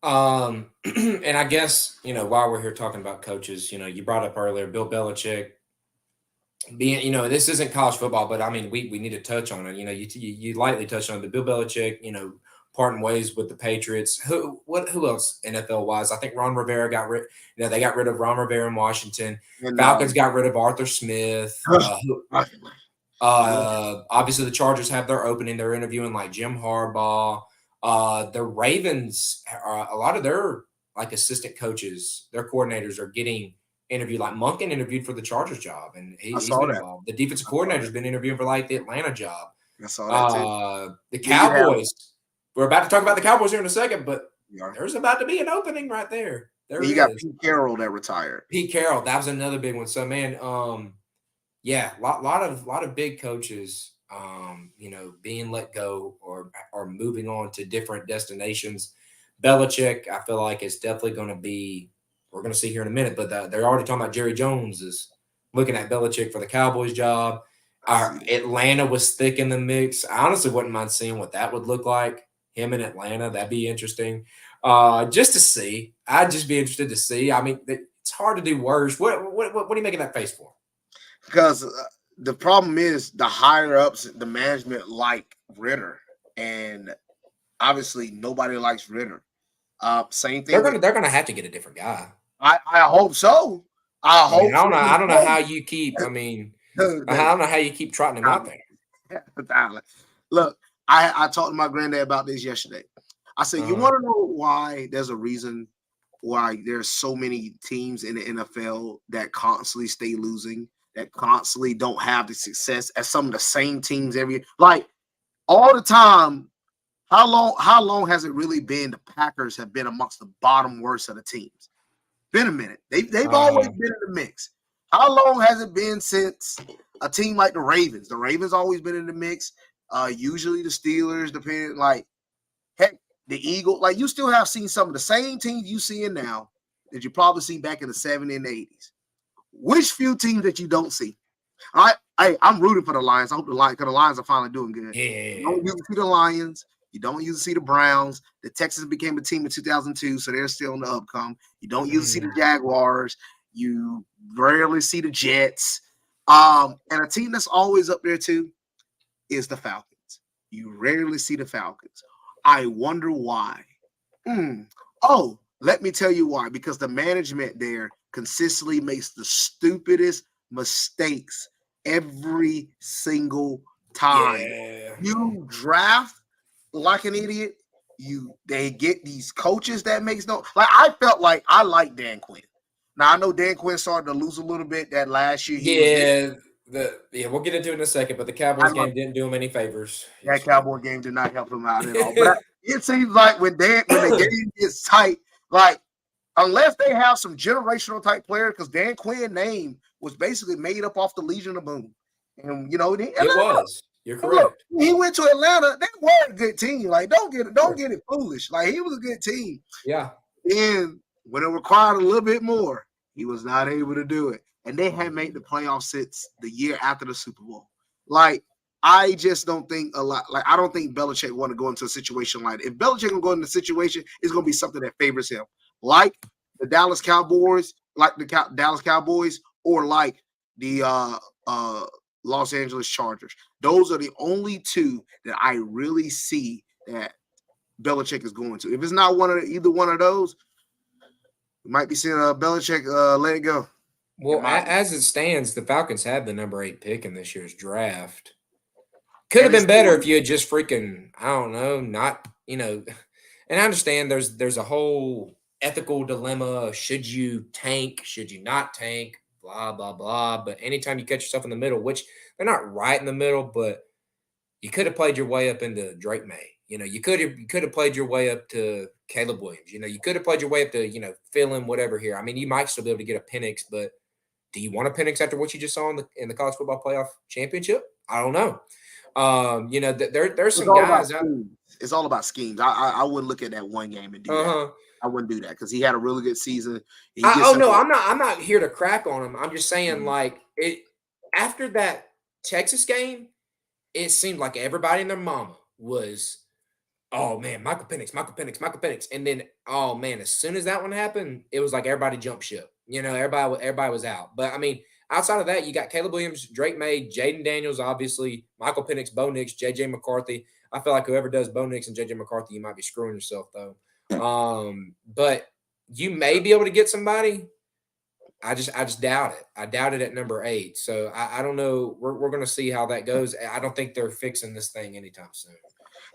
And I guess, while we're here talking about coaches, you brought up earlier, Bill Belichick being, this isn't college football, but I mean, we need to touch on it. You lightly touched on it, but Bill Belichick, parting ways with the Patriots. Who else NFL wise? I think Ron Rivera got rid. They got rid of Ron Rivera in Washington. And, Falcons got rid of Arthur Smith. Obviously, the Chargers have their opening. They're interviewing Jim Harbaugh. The Ravens, a lot of their assistant coaches, their coordinators are getting interviewed. Monken interviewed for the Chargers job, and he's been involved. The defensive coordinator's been interviewing for the Atlanta job. I saw that too. The Cowboys. We're about to talk about the Cowboys here in a second, but there's about to be an opening right there. You got Pete Carroll that retired. Pete Carroll, that was another big one. So, man, lot of big coaches, being let go or moving on to different destinations. Belichick, I feel like it's definitely going to be. We're going to see here in a minute, but they're already talking about Jerry Jones is looking at Belichick for the Cowboys job. Atlanta was thick in the mix. I honestly wouldn't mind seeing what that would look like. Him in Atlanta, that'd be interesting. Just to see. I'd just be interested to see. I mean, it's hard to do worse. What are you making that face for? Because the problem is the higher ups, the management like Ritter, and obviously nobody likes Ritter. Same thing. They're gonna have to get a different guy. I hope so. I don't know how you keep. I mean, I don't know how you keep trotting him out there. Look, I talked to my granddad about this yesterday. I said, you want to know why there's a reason why there's so many teams in the NFL that constantly stay losing, that constantly don't have the success as some of the same teams every year? All the time. How long has it really been the Packers have been amongst the bottom worst of the teams? Been a minute. They've always been in the mix. How long has it been since a team like the Ravens? The Ravens always been in the mix. Usually the Steelers, depending, heck, the Eagles. You still have seen some of the same teams you seeing now that you probably seen back in the 70s and 80s. Which few teams that you don't see? I'm rooting for the Lions. I hope the Lions are finally doing good. Yeah. You don't usually see the Lions. You don't usually see the Browns. The Texans became a team in 2002, so they're still on the upcome. You don't usually see the Jaguars. You rarely see the Jets. And a team that's always up there too is the Falcons. You rarely see the Falcons. I wonder why. Oh, let me tell you why. Because the management there consistently makes the stupidest mistakes every single time. Yeah. You draft like an idiot. They get these coaches that makes no. I felt like I like Dan Quinn. Now I know Dan Quinn started to lose a little bit that last year. We'll get into it in a second, but the Cowboys game didn't do him any favors. That Cowboy game did not help him out at all. But It seems like when the game gets tight, like unless they have some generational type players, because Dan Quinn's name was basically made up off the Legion of Boom, and It was. You're look, correct. he went to Atlanta. They were a good team. Like don't get it foolish. Like he was a good team. Yeah. And when it required a little bit more, he was not able to do it. And they had made the playoffs since the year after the Super Bowl. Like, I just don't think a lot. Like, I don't think Belichick want to go into a situation like that. If Belichick will go into a situation, it's going to be something that favors him, like the Dallas Cowboys, or like the Los Angeles Chargers. Those are the only two that I really see that Belichick is going to. If it's not either one of those, we might be seeing Belichick let it go. Well, as it stands, the Falcons have the number 8 pick in this year's draft. Could have been better if you had just freaking, I don't know, not, and I understand there's a whole ethical dilemma. Should you tank? Should you not tank? Blah, blah, blah. But anytime you catch yourself in the middle, which they're not right in the middle, but you could have played your way up into Drake May. You could have played your way up to Caleb Williams. You could have played your way up to, fill in whatever here. I mean, you might still be able to get a Penix, but do you want a Penix after what you just saw in the college football playoff championship? I don't know. There's some guys out. It's all about schemes. I wouldn't look at that one game and do that. I wouldn't do that because he had a really good season. I'm not here to crack on him. I'm just saying, like, it after that Texas game, it seemed like everybody and their mama was, oh man, Michael Penix. And then, oh man, as soon as that one happened, it was like everybody jumped ship. Everybody was out. But I mean, outside of that, you got Caleb Williams, Drake May, Jaden Daniels, obviously, Michael Penix, Bo Nix, JJ McCarthy. I feel like whoever does Bo Nix and JJ McCarthy, you might be screwing yourself though. But you may be able to get somebody. I just doubt it. I doubt it at number 8. So I don't know. We're going to see how that goes. I don't think they're fixing this thing anytime soon.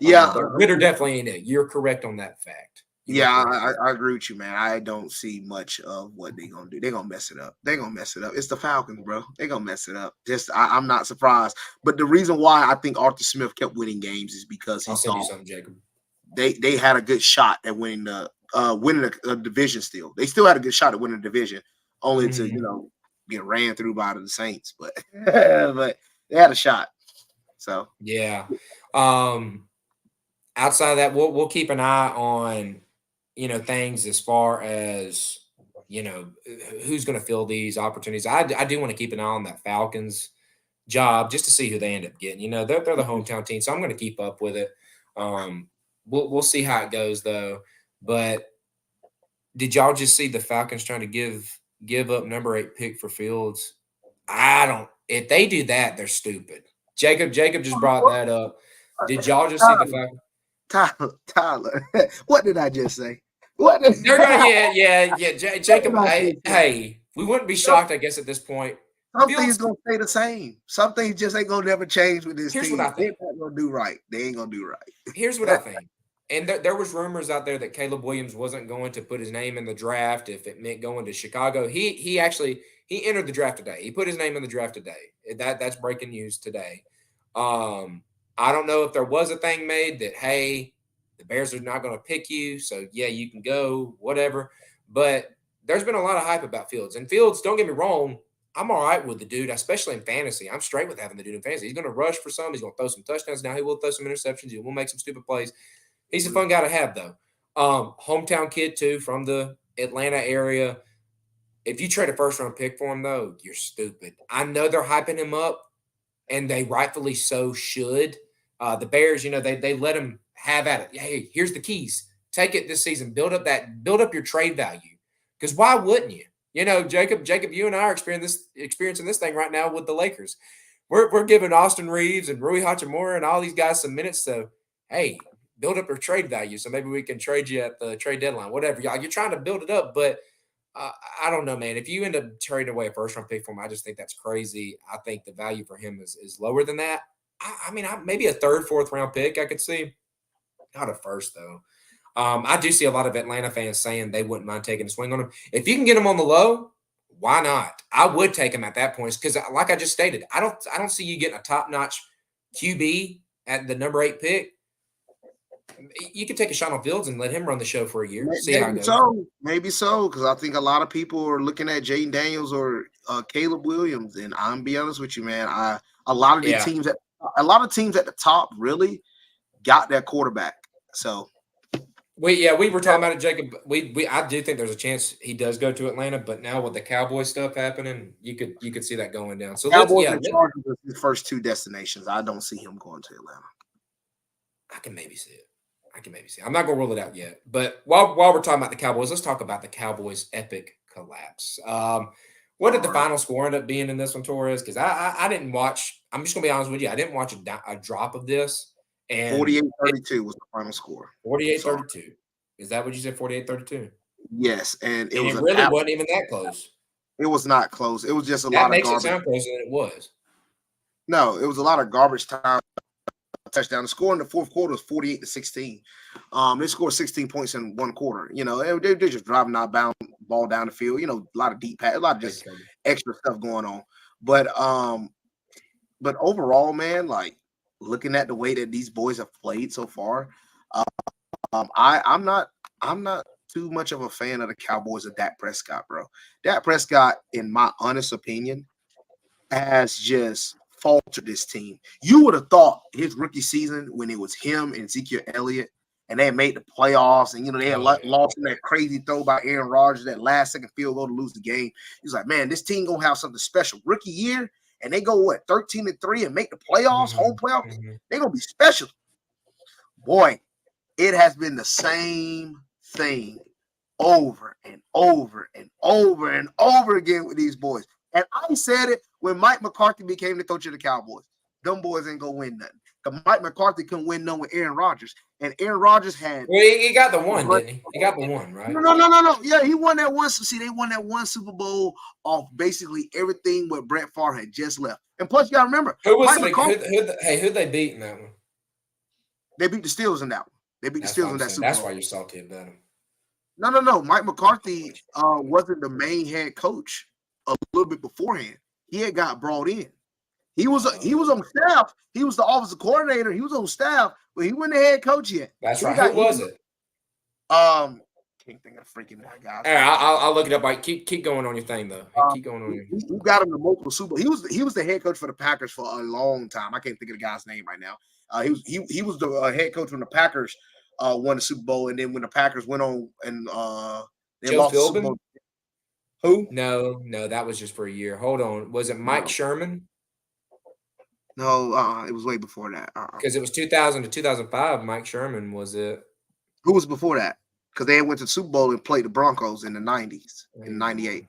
Yeah, Ritter definitely ain't it. You're correct on that fact. I agree with you, man. I don't see much of what they're gonna do. They're gonna mess it up. It's the Falcons, bro. They're gonna mess it up. I'm not surprised. But the reason why I think Arthur Smith kept winning games is because he send you something, Jacob. They had a good shot at winning a division. They still had a good shot at winning the division, only to get ran through by the Saints. But but they had a shot. So yeah. Outside of that, we'll keep an eye on things as far as who's going to fill these opportunities. I do want to keep an eye on that Falcons job just to see who they end up getting. They're the hometown team, so I'm going to keep up with it. We'll see how it goes though. But did y'all just see the Falcons trying to give up number 8 pick for Fields? If they do that, they're stupid. Jacob just brought that up. Did y'all just see the Falcons? Tyler, what did I just say? They're gonna, yeah. Jacob, hey, we wouldn't be shocked, I guess, at this point. Some things gonna stay the same. Some things just ain't gonna never change with this team. Here's what I think. They're not gonna do right. They ain't gonna do right. Here's what I think. And there was rumors out there that Caleb Williams wasn't going to put his name in the draft if it meant going to Chicago. He entered the draft today. He put his name in the draft today. That's breaking news today. I don't know if there was a thing made that, hey, the Bears are not going to pick you, so yeah, you can go, whatever. But there's been a lot of hype about Fields. And Fields, don't get me wrong, I'm all right with the dude, especially in fantasy. I'm straight with having the dude in fantasy. He's going to rush for some. He's going to throw some touchdowns. Now he will throw some interceptions. He will make some stupid plays. He's a fun guy to have, though. Hometown kid, too, from the Atlanta area. If you trade a first-round pick for him, though, you're stupid. I know they're hyping him up, and they rightfully so should. The Bears, they let him have at it. Hey, here's the keys. Take it this season. Build up your trade value. Because why wouldn't you? Jacob, you and I are experiencing this thing right now with the Lakers. We're giving Austin Reeves and Rui Hachimura and all these guys some minutes. So, hey, build up your trade value. So maybe we can trade you at the trade deadline, whatever. You're trying to build it up, but I don't know, man. If you end up trading away a first-round pick for him, I just think that's crazy. I think the value for him is lower than that. I mean, maybe a third, fourth-round pick I could see. Not a first, though. I do see a lot of Atlanta fans saying they wouldn't mind taking a swing on him. If you can get him on the low, why not? I would take him at that point because, like I just stated, I don't see you getting a top-notch QB at the number 8 pick. You could take a shot on Fields and let him run the show for a year, see how it goes. Maybe so, because I think a lot of people are looking at Jaden Daniels or Caleb Williams, and I'm be honest with you, man. A lot of teams at the top really got that quarterback. So we were talking about it, Jacob. I do think there's a chance he does go to Atlanta, but now with the Cowboy stuff happening, you could see that going down. So Cowboys and Chargers are his first two destinations. I don't see him going to Atlanta. I can maybe see it. I'm not going to rule it out yet. But while we're talking about the Cowboys, let's talk about the Cowboys' epic collapse. What did the final score end up being in this one, Torres? Because I didn't watch. I'm just going to be honest with you. I didn't watch a drop of this. And 48-32 was the final score. 48-32. Is that what you said? 48-32. Yes, and it really wasn't even that close. It was not close. It was just a lot of garbage. That makes it sound closer than it was. No, it was a lot of garbage time. Touchdown. The score in the fourth quarter was 48-16. They scored 16 points in one quarter. You know, they're just driving that ball down the field. You know, a lot of deep pass, a lot of just extra stuff going on. But overall, man, like looking at the way that these boys have played so far, I'm not too much of a fan of the Cowboys of Dak Prescott, bro. Dak Prescott, in my honest opinion, has just faltered this team. You would have thought his rookie season when it was him and Ezekiel Elliott and they had made the playoffs and, you know, they had lost in that crazy throw by Aaron Rodgers, that last-second field goal to lose the game. He's like, man, this team going to have something special. Rookie year, and they go, 13-3 and make the playoffs, home playoff? They're going to be special. Boy, it has been the same thing over and over and over and over again with these boys. And I said it when Mike McCarthy became the coach of the Cowboys. Them boys ain't going to win nothing. Because Mike McCarthy couldn't win none with Aaron Rodgers. And Aaron Rodgers had... Well, he got the one, didn't he? He got the one, right? No. Yeah, he won that one. See, they won that one Super Bowl off basically everything what Brett Favre had just left. And plus, you got to remember... Who'd they beat in that one? They beat the Steelers in that one. They beat the Steelers in that Super Bowl. That's why you're salty about him. No. Mike McCarthy wasn't the main head coach a little bit beforehand. He had got brought in. He was on staff. He was the offensive coordinator. He was on staff, but he wasn't the head coach yet. That's right. Who was it? Can't think of freaking that guy. Hey, I'll look it up. Like, keep going on your thing though. Keep going on your. He got him to multiple Super Bowl. He was the head coach for the Packers for a long time. I can't think of the guy's name right now. He was the head coach when the Packers won the Super Bowl, and then when the Packers went on and they lost the Super Bowl. Who? No, that was just for a year. Hold on. Was it Mike Sherman? No, it was way before that. Because it was 2000 to 2005. Mike Sherman was it. Who was before that? Because they went to the Super Bowl and played the Broncos in the 90s, in 98.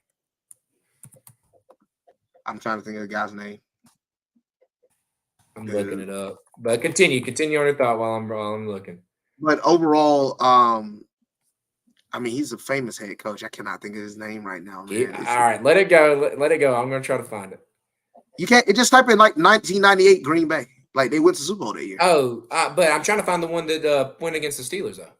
I'm trying to think of the guy's name. I'm looking it up. But continue on your thought while I'm looking. But overall, I mean, he's a famous head coach. I cannot think of his name right now, man. All right, let it go. Let it go. I'm going to try to find it. You can't. Just type in like 1998 Green Bay. Like they went to Super Bowl that year. Oh, but I'm trying to find the one that went against the Steelers though.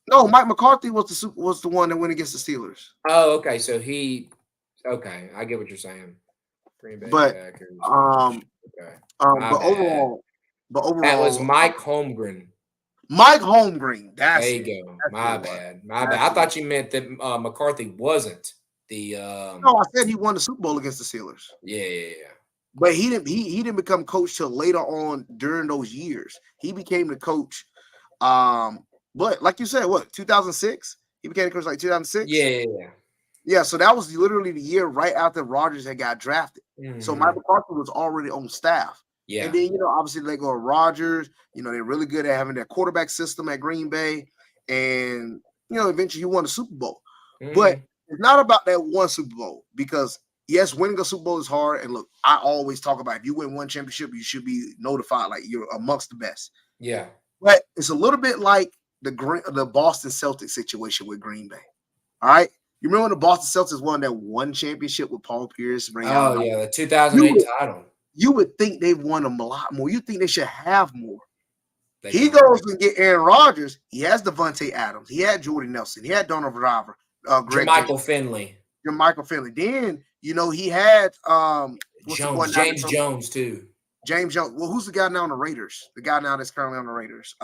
No, Mike McCarthy was the one that went against the Steelers. Oh, okay. So okay. I get what you're saying. Green Bay Packers. Okay. But overall, that was Mike Holmgren. Mike Holmgren. There you go. My bad. I thought you meant that McCarthy wasn't the. No, I said he won the Super Bowl against the Steelers. Yeah. But he didn't become coach till later on during those years. He became the coach. But like you said, 2006? He became the coach like 2006? Yeah, so that was literally the year right after Rodgers had got drafted. Mm-hmm. So Mike McCarthy was already on staff. Yeah. And then, obviously they go to Rodgers. They're really good at having their quarterback system at Green Bay. And, eventually you won the Super Bowl. Mm-hmm. But it's not about that one Super Bowl because, yes, winning a Super Bowl is hard. And look, I always talk about if you win one championship, you should be notified like you're amongst the best. Yeah. But it's a little bit like the Boston Celtics situation with Green Bay. All right? You remember when the Boston Celtics won that one championship with Paul Pierce? The 2008 title. You would think they've won a lot more. You think they should have more. He goes and get Aaron Rodgers. He has Devontae Adams. He had Jordy Nelson. He had Donald Driver. Michael Finley. Then, he had James Jones, too. James Jones. Well, who's the guy now on the Raiders? The guy now that's currently on the Raiders.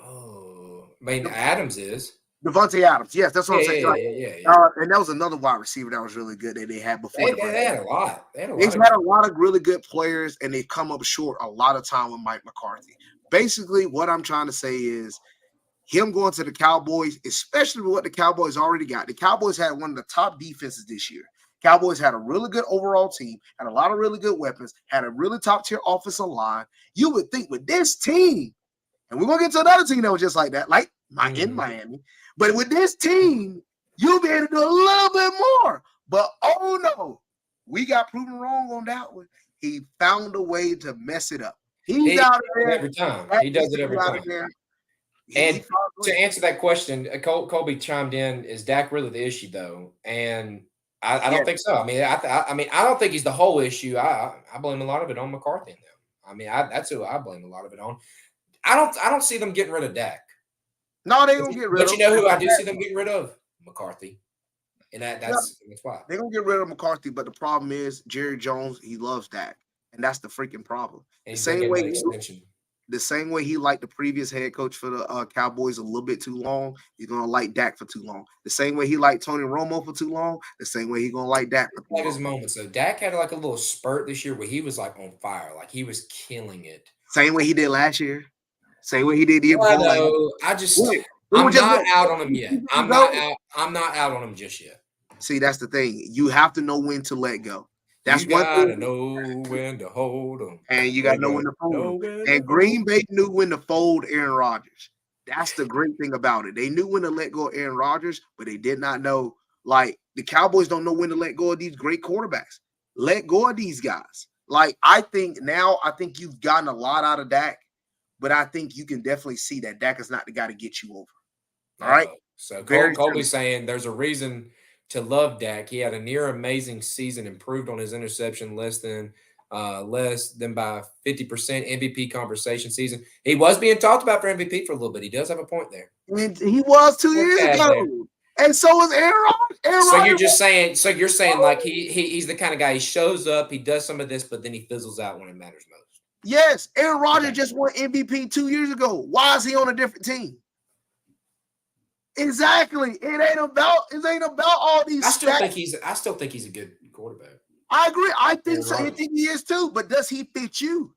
Oh, I mean, Adams is. Devontae Adams. Yes, that's what Yeah, I'm yeah, saying. yeah, Like, yeah, yeah. and that was another wide receiver that was really good that they had before They Devontae. had a lot. They had a They've lot of had a lot of really good players, and they've come up short a lot of time with Mike McCarthy. Basically, what I'm trying to say is him going to the Cowboys, especially with what the Cowboys already got. The Cowboys had one of the top defenses this year. Cowboys had a really good overall team, had a lot of really good weapons, had a really top tier offensive line. You would think with this team, and we're gonna get to another team that was just like that, like in Miami. But with this team, you'll be able to do a little bit more. But oh no, we got proven wrong on that one. He found a way to mess it up. He's out of there every time. He does it every time. And to answer that question, Colby chimed in: is Dak really the issue, though? And I don't think so. I mean, I don't think he's the whole issue. I blame a lot of it on McCarthy and them. I mean, that's who I blame a lot of it on. I don't see them getting rid of Dak. No, they gonna get rid of. But you know who I do see them getting rid of? McCarthy. And that's why they're gonna get rid of McCarthy. But the problem is Jerry Jones. He loves Dak, and that's the freaking problem. The same way he liked the previous head coach for the Cowboys a little bit too long, he's gonna like Dak for too long. The same way he liked Tony Romo for too long, the same way he's gonna like Dak for too long. His moments. So Dak had like a little spurt this year where he was like on fire, like he was killing it. Same way he did last year. Same way he did the year before. I'm not out on him yet. I'm not out on him just yet. See, that's the thing. You have to know when to let go. That's you gotta know when to hold them, and you gotta know when to fold them. And Green Bay knew when to fold Aaron Rodgers. That's the great thing about it. They knew when to let go of Aaron Rodgers, but they did not know. Like the Cowboys don't know when to let go of these great quarterbacks. Let go of these guys. Like I think you've gotten a lot out of Dak, but I think you can definitely see that Dak is not the guy to get you over. All right. So Colby's saying there's a reason to love Dak. He had a near amazing season, improved on his interception less than by 50% MVP conversation season. He was being talked about for MVP for a little bit. He does have a point there. And he was 2 years ago. There. And so was Aaron Rodgers. So you're saying like he's the kind of guy, he shows up, he does some of this, but then he fizzles out when it matters most. Yes, Aaron Rodgers just won MVP 2 years ago. Why is he on a different team? Exactly. It ain't about all these. I still think he's a good quarterback. I agree. I think so. I think he is too. But does he fit you?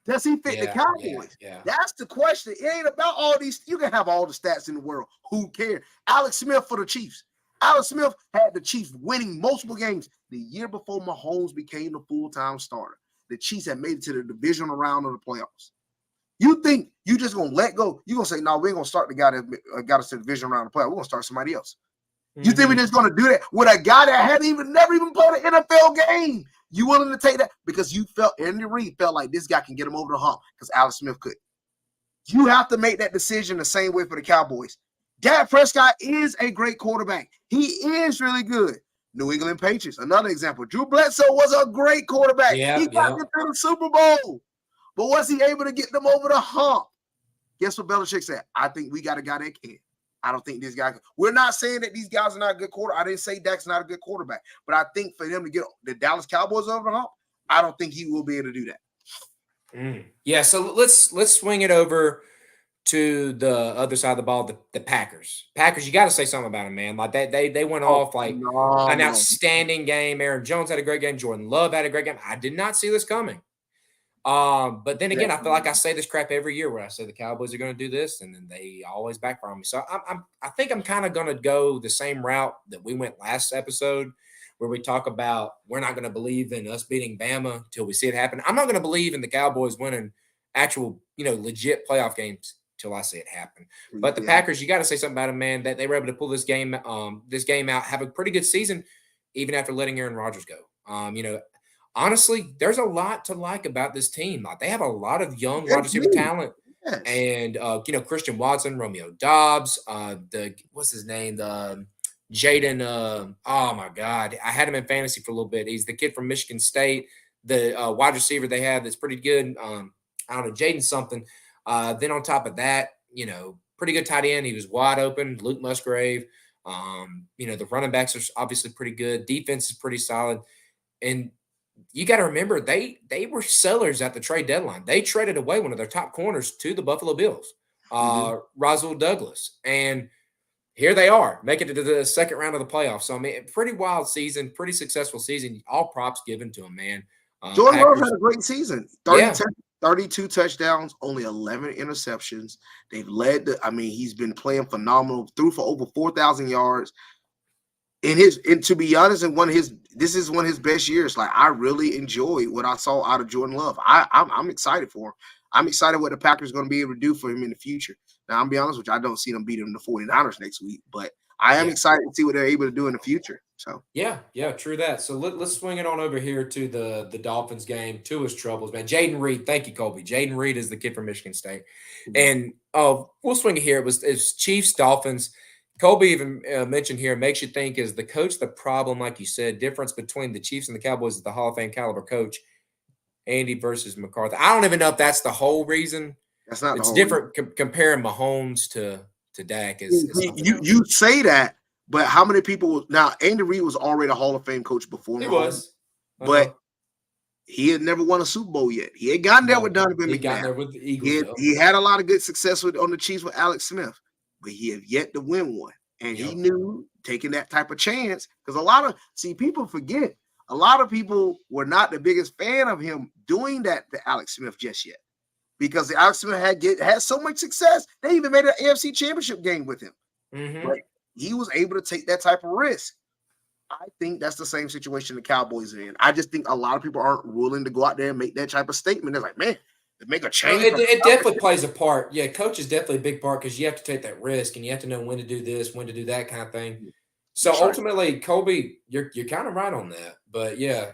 Does he fit the Cowboys? Yeah. That's the question. It ain't about all these. You can have all the stats in the world. Who cares? Alex Smith for the Chiefs. Alex Smith had the Chiefs winning multiple games the year before Mahomes became the full-time starter. The Chiefs had made it to the divisional round of the playoffs. You think you just gonna let go? You gonna say, no, we ain't gonna start the guy that got us to the division round of the playoffs. We're gonna start somebody else. Mm-hmm. You think we're just gonna do that with a guy that never even played an NFL game? You willing to take that because you felt Andy Reid felt like this guy can get him over the hump because Alex Smith could. You have to make that decision the same way for the Cowboys. Dak Prescott is a great quarterback. He is really good. New England Patriots, another example. Drew Bledsoe was a great quarterback. He got them to the Super Bowl. But was he able to get them over the hump? Guess what Belichick said? I think we got a guy that can. I don't think this guy can. We're not saying that these guys are not a good quarterback. I didn't say Dak's not a good quarterback. But I think for them to get the Dallas Cowboys over the hump, I don't think he will be able to do that. Yeah, so let's swing it over to the other side of the ball, the Packers. Packers, you got to say something about them, man. Like they went off like an outstanding game. Aaron Jones had a great game. Jordan Love had a great game. I did not see this coming. But then again, I feel like I say this crap every year where I say the Cowboys are going to do this, and then they always backfire on me. So I think I'm kind of going to go the same route that we went last episode, where we talk about we're not going to believe in us beating Bama till we see it happen. I'm not going to believe in the Cowboys winning actual, legit playoff games till I see it happen. But the Packers, you got to say something about them, man. That they were able to pull this game out, have a pretty good season, even after letting Aaron Rodgers go. Honestly, there's a lot to like about this team. Like they have a lot of young wide receiver talent, and Christian Watson, Romeo Dobbs, what's his name, Jaden. Oh my God, I had him in fantasy for a little bit. He's the kid from Michigan State, the wide receiver they have that's pretty good. I don't know, Jaden something. Then on top of that, pretty good tight end. He was wide open. Luke Musgrave. The running backs are obviously pretty good. Defense is pretty solid, and you got to remember, they were sellers at the trade deadline. They traded away one of their top corners to the Buffalo Bills. Roswell Douglas. And here they are, making it to the second round of the playoffs. So, I mean, pretty wild season, pretty successful season. All props given to him, man. Jordan Love had a great season. 32 touchdowns, only 11 interceptions. They've led he's been playing phenomenal, threw for over 4,000 yards. And to be honest, this is one of his best years. Like, I really enjoyed what I saw out of Jordan Love. I'm excited for him. I'm excited what the Packers are going to be able to do for him in the future. Now, I'll be honest with you, I don't see them beating the 49ers next week, but I am excited to see what they're able to do in the future. So yeah, true that. So let's swing it on over here to the Dolphins game. Tua's troubles, man. Jaden Reed, thank you, Colby. Jaden Reed is the kid from Michigan State, and we'll swing it here. It's Chiefs Dolphins. Colby even mentioned here, makes you think, is the coach the problem? Like you said, difference between the Chiefs and the Cowboys is the Hall of Fame caliber coach, Andy versus McCarthy. I don't even know if that's the whole reason. That's not. It's different comparing Mahomes to Dak. You say that, but how many people now? Andy Reid was already a Hall of Fame coach before. He was, but he had never won a Super Bowl yet. He had gotten there with Donovan McNabb. He got there with the Eagles. He had a lot of good success on the Chiefs with Alex Smith, but he had yet to win one. And he knew taking that type of chance, because people forget. A lot of people were not the biggest fan of him doing that to Alex Smith just yet, because the Alex Smith had so much success. They even made an AFC Championship game with him. Mm-hmm. But he was able to take that type of risk. I think that's the same situation the Cowboys are in. I just think a lot of people aren't willing to go out there and make that type of statement. They're like, man, to make a change. It definitely plays a part. Yeah, coach is definitely a big part, because you have to take that risk and you have to know when to do this, when to do that kind of thing. So ultimately, Colby, you're kind of right on that. But yeah.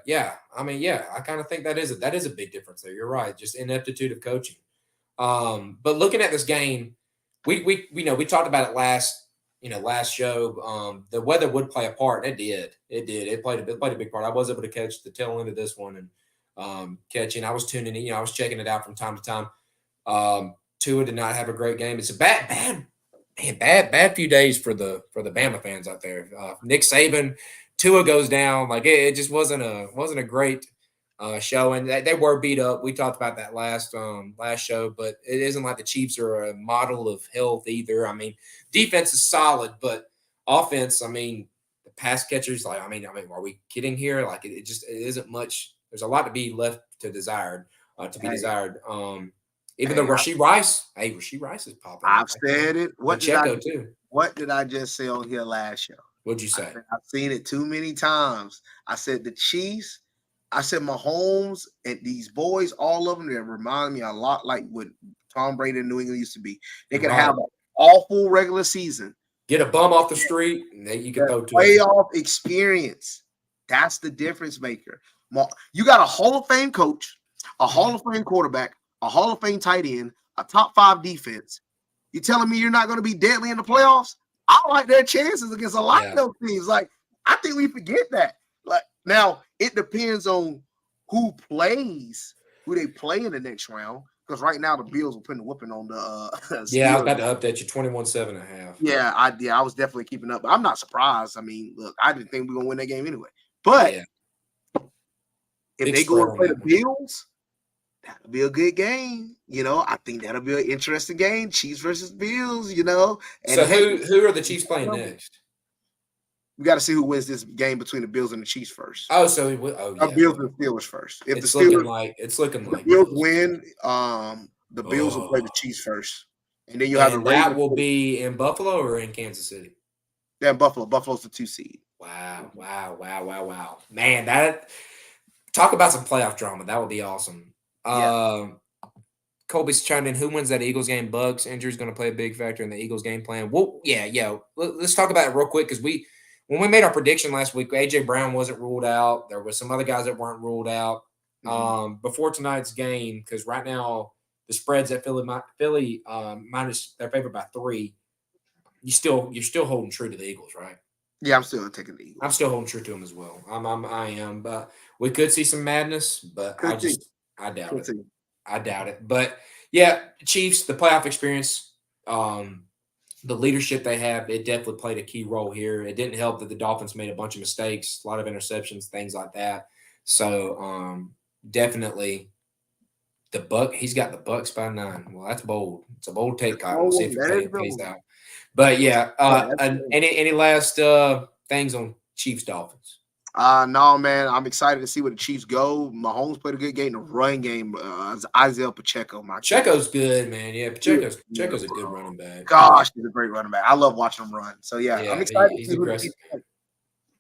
I mean, I kind of think that is a big difference there. You're right, just ineptitude of coaching. But looking at this game, we talked about it last show. The weather would play a part. It did. It played a big part. I was able to catch the tail end of this one and catching. I was tuning in. I was checking it out from time to time. Tua did not have a great game. It's a bad few days for the Bama fans out there. Nick Saban, Tua goes down. Like it just wasn't a great show, and they were beat up. We talked about that last show, but it isn't like the Chiefs are a model of health either. I mean, defense is solid, but offense, I mean, the pass catchers, are we kidding here? Like it isn't much. There's a lot to be left to desired. Even though Rashee Rice is popping. I've said it. What did I just say on here last show? What'd you say? I've seen it too many times. I said the Chiefs. I said Mahomes and these boys, all of them, they remind me a lot like what Tom Brady in New England used to be. They could have an awful regular season. Get a bum off the street, and then you can throw to playoff experience. That's the difference maker. You got a Hall of Fame coach, a Hall of Fame quarterback, a Hall of Fame tight end, a top 5 defense. You telling me you're not going to be deadly in the playoffs? I like their chances against a lot of those teams. Like, I think we forget that. Like, now it depends on who they play in the next round. Because right now the Bills are putting a whooping on the Steelers. I was about to update you 21-7.5. Yeah, I was definitely keeping up. But I'm not surprised. I mean, look, I didn't think we were gonna win that game anyway. But if they go and play the Bills, that'll be a good game. I think that'll be an interesting game. Chiefs versus Bills, And so who are the Chiefs playing next? We got to see who wins this game between the Bills and the Chiefs first. Bills and the Steelers first. If it's the Steelers, looking like the Bills win, the Bills will play the Chiefs first, and then you have that will be in Buffalo or in Kansas City. Yeah, Buffalo. Buffalo's the 2 seed. Wow. Man, that talk about some playoff drama. That would be awesome. Colby's chimed in. Who wins that Eagles game? Bugs injury is going to play a big factor in the Eagles game plan. Well, let's talk about it real quick, because when we made our prediction last week, A.J. Brown wasn't ruled out. There were some other guys that weren't ruled out before tonight's game, because right now the spread's at Philly minus their favorite by 3. You're still holding true to the Eagles, right? Yeah, I'm still taking the Eagles. I'm still holding true to them as well. I am, but we could see some madness, but I doubt it. I doubt it. But yeah, Chiefs, the playoff experience, the leadership they have, it definitely played a key role here. It didn't help that the Dolphins made a bunch of mistakes, a lot of interceptions, things like that. So definitely He's got the Bucks by 9. Well, that's bold. It's a bold take, Cotton. We'll see Oh, if that it is pays bold. out. But yeah, Yeah, that's and bold. any last things on Chiefs Dolphins? No, man. I'm excited to see where the Chiefs go. Mahomes played a good game. The run game, Isaiah Pacheco, my goodness. Pacheco's good, man. Yeah, Good, Pacheco's a good bro. running back. Gosh, he's a great running back. I love watching him run. So yeah, I'm Yeah, excited to he's see who the Chiefs aggressive. play.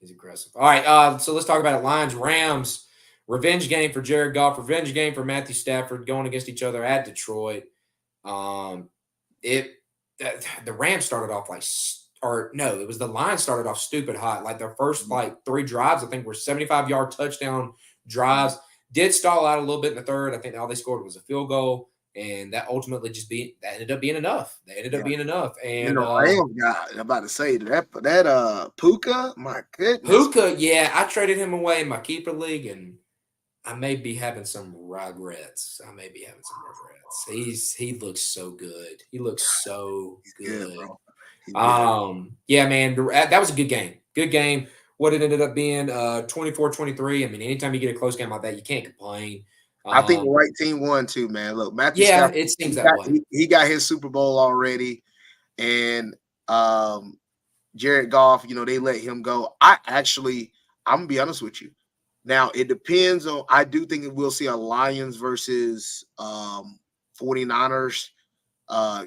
He's aggressive. All right, so let's talk about it. Lions Rams revenge game for Jared Goff. Revenge game for Matthew Stafford going against each other at Detroit. Um, it the Rams started off or no, it was the Lions started off stupid hot. Like their first like 3 drives, I think were 75-yard touchdown drives. Did stall out a little bit in the third. I think all they scored was a field goal, and that ultimately that ended up being enough. They ended up being enough. And And the Rams got, I'm about to say that Puka, my goodness. Puka, yeah, I traded him away in my keeper league, and I may be having some regrets. He looks so good. He looks so Good, good. bro. He's good. Yeah, man, that was a good game. Good game. What it ended up being, 24-23. I mean, anytime you get a close game like that, you can't complain. I think the right team won too, man. Look, Matthew Yeah, Stafford, it seems that way. he got his Super Bowl already, and Jared Goff, they let him go. I'm gonna be honest with you. Now it depends on. I do think we'll see a Lions versus 49ers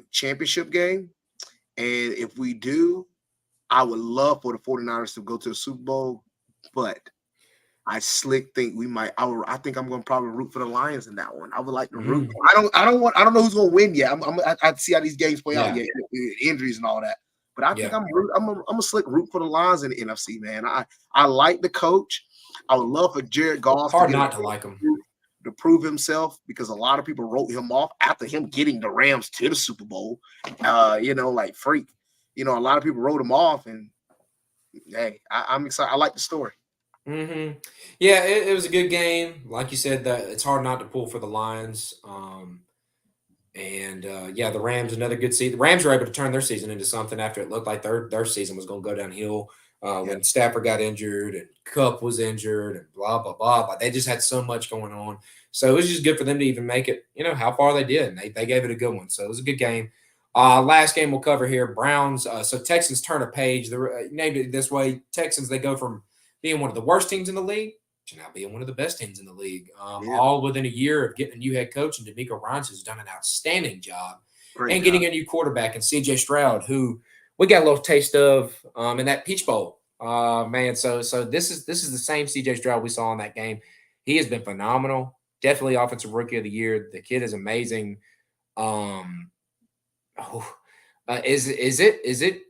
championship game, and if we do, I would love for the 49ers to go to the Super Bowl, but I think we might. I think I'm going to probably root for the Lions in that one. I would like to root. I don't know who's going to win yet. I see how these games play out yet, injuries and all that. But I think I'm a slick root for the Lions in the NFC, man. I like the coach. I would love for Jared Goff to like him to prove himself because a lot of people wrote him off after him getting the Rams to the Super Bowl. Like freak. A lot of people wrote him off, and hey, I'm excited. I like the story. Mm-hmm. Yeah, it was a good game. Like you said, that it's hard not to pull for the Lions. The Rams, another good season. The Rams were able to turn their season into something after it looked like their season was going to go downhill when Stafford got injured and Kupp was injured and blah, blah, blah. But they just had so much going on. So it was just good for them to even make it, how far they did. And they gave it a good one. So it was a good game. Last game we'll cover here, Browns. So Texans turn a page. They named it this way. Texans, they go from being one of the worst teams in the league to now being one of the best teams in the league. All within a year of getting a new head coach, and D'Amico Ryans has done an outstanding job. Getting a new quarterback and C.J. Stroud, who we got a little taste of in that Peach Bowl. Man, so this is the same C.J. Stroud we saw in that game. He has been phenomenal. Definitely offensive rookie of the year. The kid is amazing. Is it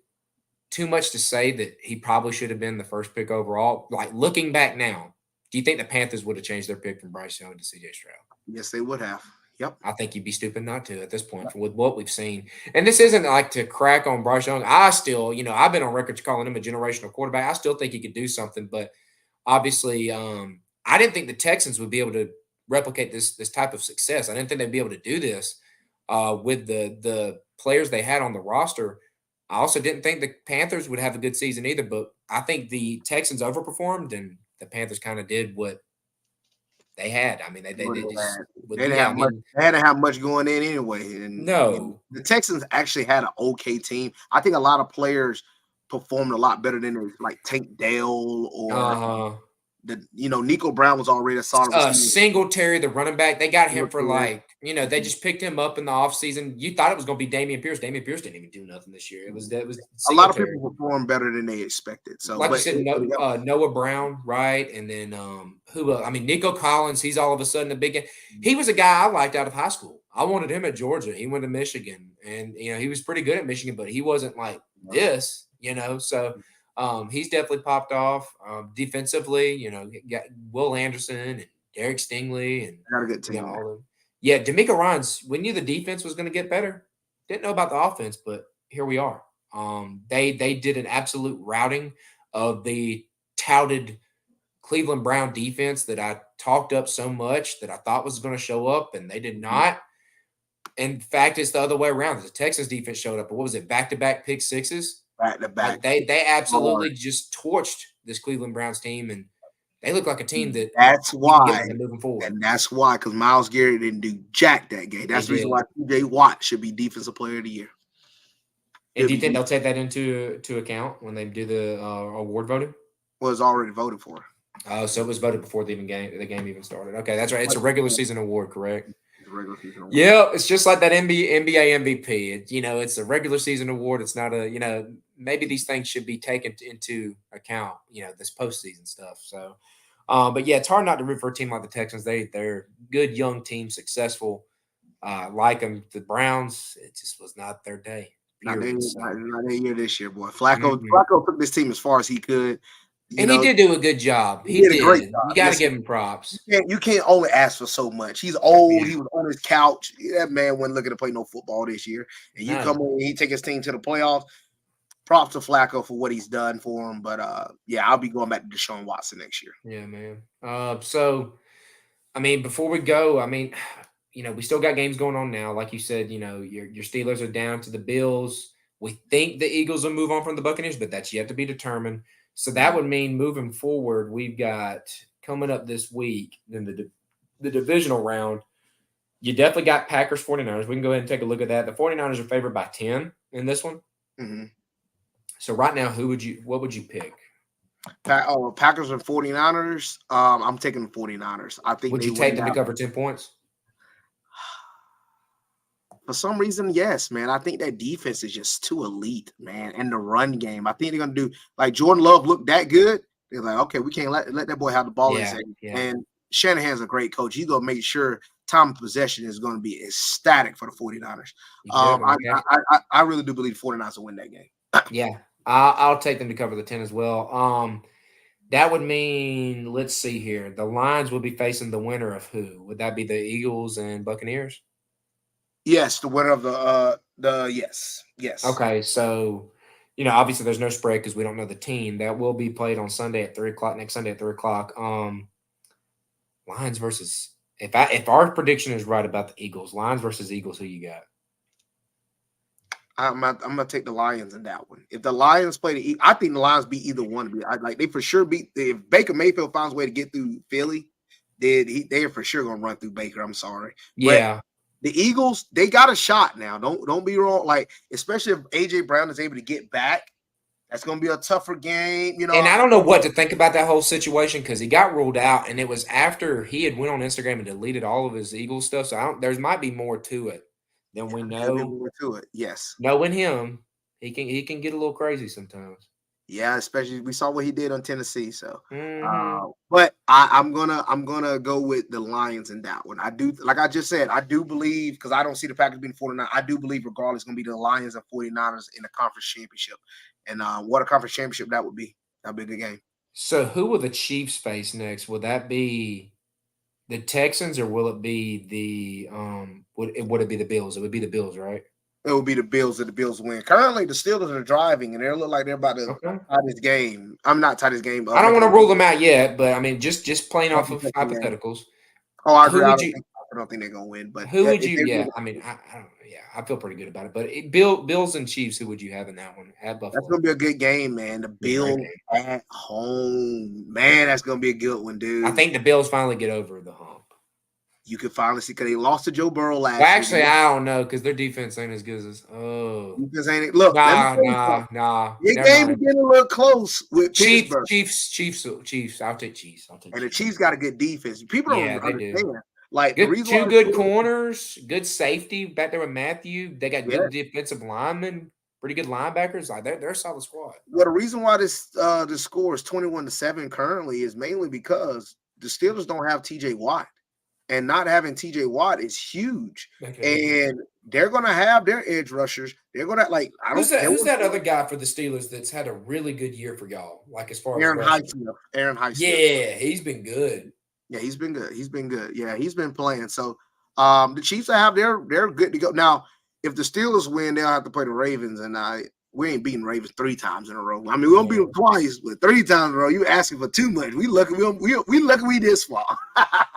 too much to say that he probably should have been the first pick overall? Like looking back now, do you think the Panthers would have changed their pick from Bryce Young to C.J. Stroud? Yes, they would have. Yep. I think you'd be stupid not to at this point with what we've seen. And this isn't like to crack on Bryce Young. I still, I've been on record calling him a generational quarterback. I still think he could do something, but obviously, I didn't think the Texans would be able to replicate this type of success. I didn't think they'd be able to do this with the players they had on the roster. I also didn't think the Panthers would have a good season either, but I think the Texans overperformed and the Panthers kind of did what they had. I mean, they didn't have much going in anyway. And the Texans actually had an okay team. I think a lot of players performed a lot better than like Tank Dell or Nico Brown was already a solid. Singletary, the running back, they got him for they just picked him up in the offseason. You thought it was going to be Dameon Pierce. Dameon Pierce didn't even do nothing this year. It was a lot of people performed better than they expected. So, like you said, Noah Brown, right? And then who else? I mean, Nico Collins. He's all of a sudden a big game. He was a guy I liked out of high school. I wanted him at Georgia. He went to Michigan, and he was pretty good at Michigan, but he wasn't like this. So. He's definitely popped off defensively. Got Will Anderson and Derek Stingley and got a good team. All of them. Yeah, D'Amico Ryans. We knew the defense was going to get better. Didn't know about the offense, but here we are. They did an absolute routing of the touted Cleveland Brown defense that I talked up so much that I thought was going to show up, and they did not. In fact, it's the other way around. The Texans defense showed up. But what was it? Back-to-back pick sixes. Back to back. They absolutely just torched this Cleveland Browns team, and They look like a team that That's you can get why. behind moving forward. And that's why, because Myles Garrett didn't do jack that game. That's the reason did. why TJ Watt should be Defensive Player of the Year. And do you think they'll take that into account when they do the award voting? Was already voted for. Oh, so it was voted before the game even started. Okay, that's right. It's a regular season award, correct? It's a regular season award. Yeah, it's just like that NBA MVP. It's a regular season award. It's not a maybe these things should be taken into account. This postseason stuff. So, but yeah, it's hard not to root for a team like the Texans. They're good young team, successful. Like them, the Browns. It just was not their day. Not their year this year, boy. Flacco took this team as far as he could. He did do a good job. He did a great job. You got to give him props. You can't only ask for so much. He's old. He was on his couch. That man wasn't looking to play no football this year. And you come in and he take his team to the playoffs. Props to Flacco for what he's done for him. But, I'll be going back to Deshaun Watson next year. Yeah, man. So, before we go, we still got games going on now. Like you said, your Steelers are down to the Bills. We think the Eagles will move on from the Buccaneers, but that's yet to be determined. So that would mean moving forward, we've got coming up this week in the divisional round, you definitely got Packers 49ers. We can go ahead and take a look at that. The 49ers are favored by 10 in this one. Mm-hmm. So right now, what would you pick? Packers and 49ers. I'm taking the 49ers. I think would you take them to cover 10 points? For some reason, yes, man. I think that defense is just too elite, man. And the run game, I think they're gonna do like Jordan Love looked that good. They're like, okay, we can't let that boy have the ball in second. Yeah. And Shanahan's a great coach. He's gonna make sure time of possession is gonna be ecstatic for the 49ers. I really do believe the 49ers will win that game. Yeah, I'll take them to cover the 10 as well. That would mean, let's see here, the Lions will be facing the winner of who? Would that be the Eagles and Buccaneers? Yes, the winner of yes. Okay, so obviously there's no spread because we don't know the team. That will be played on Sunday at 3:00 next Sunday at 3:00. Lions versus if our prediction is right about the Eagles, Lions versus Eagles, who you got? I'm gonna take the Lions in that one. If the Lions play I think the Lions beat either one. They for sure beat. If Baker Mayfield finds a way to get through Philly, they're for sure gonna run through Baker. I'm sorry. Yeah. But the Eagles, they got a shot now. Don't be wrong. Like, especially if AJ Brown is able to get back, that's going to be a tougher game. And I don't know what to think about that whole situation because he got ruled out, and it was after he had went on Instagram and deleted all of his Eagles stuff. So there might be more to it than we know. More to it, yes. Knowing him, he can get a little crazy sometimes. Yeah, especially we saw what he did on Tennessee. So, but I'm gonna go with the Lions in that one. I do, like I just said, I do believe because I don't see the Packers being 49. I do believe regardless, it's gonna be the Lions and 49ers in the conference championship. And what a conference championship that would be. That'd be a good game. So, who will the Chiefs face next? Will that be the Texans or will it be the would it be the Bills? It would be the Bills, right? It will be the Bills if the Bills win. Currently, the Steelers are driving, and they look like they're about to tie this game. I'm not tie this game. I don't want to rule them out yet, but just playing off of hypotheticals. Oh, I agree. I don't think they're gonna win. But who would you? Yeah, I don't know. Yeah, I feel pretty good about it. But Bills and Chiefs, who would you have in that one? At Buffalo. That's gonna be a good game, man. The Bills at home, man. That's gonna be a good one, dude. I think the Bills finally get over the hump. You could finally see because they lost to Joe Burrow last year. Actually, I don't know because their defense ain't as good as defense ain't look. Nah. Your game is getting a little close with Chiefs. I'll take Chiefs. And the Chiefs got a good defense. People don't understand. Like two good corners, good safety back there with Matthew. They got good defensive linemen, pretty good linebackers. Like they're a solid squad. Well, the reason why this score is 21-7 currently is mainly because the Steelers don't have TJ Watt. And not having TJ Watt is huge. Okay. And they're going to have their edge rushers. They're going to who's that other guy for the Steelers that's had a really good year for y'all? Like as far as Aaron Highfield. Yeah, he's been good. Yeah, he's been good. Yeah, he's been playing. So the Chiefs they're good to go. Now, if the Steelers win, they'll have to play the Ravens, and we ain't beating Ravens 3 times in a row. I mean, we won't beat them twice, but 3 times in a row. You asking for too much. We lucky we this far.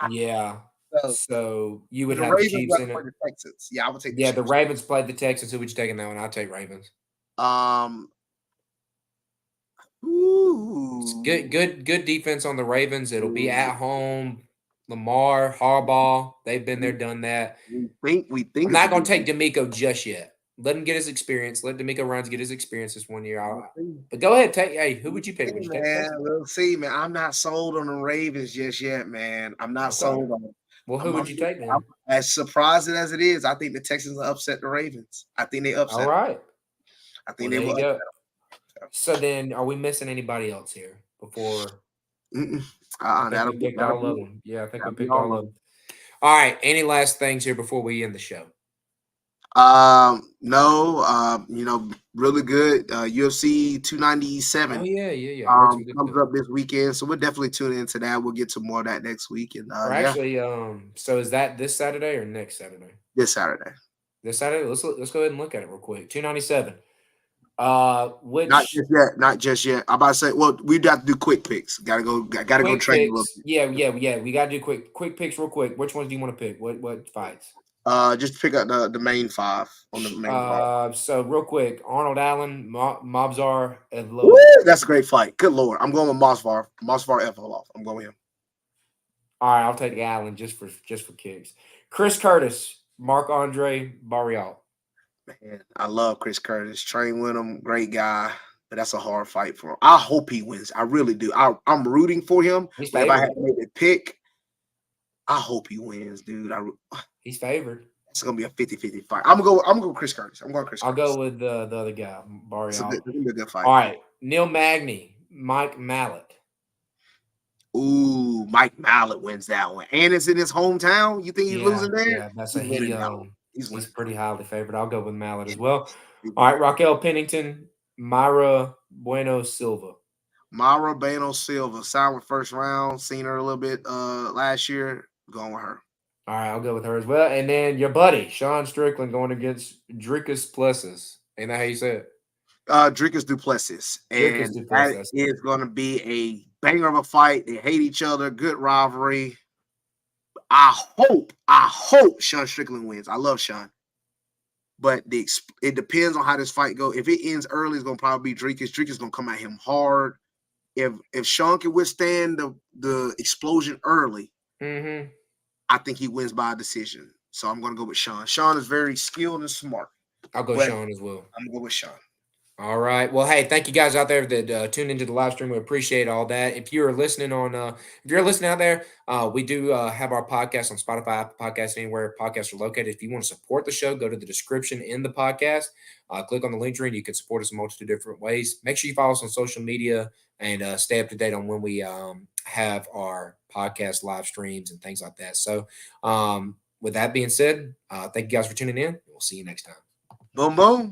Yeah. So you would have the Chiefs in it. The Texans. Yeah, I would take. The Ravens played the Texans. Who would you take in that one? I'll take Ravens. Ooh. Good defense on the Ravens. It'll be at home. Lamar, Harbaugh, they've been there, done that. We think I'm it's not a going good to take D'Amico just yet. Let him get his experience. Let D'Amico Ryans get his experience this 1 year. But go ahead, take. Hey, who would you pick? Would you take man. Texans? We'll see, man. I'm not sold on the Ravens just yet, man. I'm not Okay. sold on it. Well, who would you take then? I'm as surprising as it is, I think the Texans will upset the Ravens. I think they upset. All right. I think Well, they there will. you go. So then, are we missing anybody else here before? I think we picked all of them. Yeah, I think we picked all of them. All right. Any last things here before we end the show? No. Really good. UFC 297. Oh yeah. Comes up this weekend, so we'll definitely tune into that. We'll get to more of that next week. And Or actually, so is that this Saturday or next Saturday? This Saturday. This Saturday. Let's go ahead and look at it real quick. 297. Which Not just yet. I'm about to say, well, we'd have to do quick picks. Gotta go train a little bit. Yeah. We gotta do quick picks real quick. Which ones do you want to pick? What fights? Just pick up the main five on the main card. So real quick, Arnold Allen, Mobzar, and Woo, that's a great fight. Good lord. I'm going with Mosvar Evloff. I'm going with him. All right, I'll take Allen just for kicks. Chris Curtis, Marc-Andre Barrial. Man, I love Chris Curtis. Train with him, great guy. But that's a hard fight for him. I hope he wins. I really do. I'm rooting for him. But if I had to make a pick, I hope he wins, dude. He's favored. It's gonna be a 50-50 fight. I'm gonna go with Chris Curtis. I'll go with the other guy, Barrial. It's gonna be a good fight. All right, Neil Magny, Mike Mallet. Ooh, Mike Mallet wins that one, and it's in his hometown. You think he's losing there? Yeah, that's he's pretty highly favored. I'll go with Mallet as well. All right, Raquel Pennington, Myra Bueno Silva. Myra Bueno Silva, signed with first round. Seen her a little bit last year. Going with her. All right, I'll go with her as well. And then your buddy, Sean Strickland, going against Dricus Plessis. Ain't that how you say it? Dricus Duplessis. And that is going to be a banger of a fight. They hate each other. Good rivalry. I hope Sean Strickland wins. I love Sean. But it depends on how this fight goes. If it ends early, it's going to probably be Dricus. Dricus going to come at him hard. If Sean can withstand the explosion early, I think he wins by a decision. So I'm going to go with Sean. Sean is very skilled and smart. I'll go Sean as well. I'm going to go with Sean. All right. Well, hey, thank you guys out there that tuned into the live stream. We appreciate all that. If you're listening if you're listening out there, we do have our podcast on Spotify, Apple Podcasts, anywhere podcasts are located. If you want to support the show, go to the description in the podcast. Click on the link tree, and you can support us in multiple different ways. Make sure you follow us on social media and stay up to date on when we have our podcast live streams and things like that. So, with that being said, thank you guys for tuning in. We'll see you next time. Boom, boom.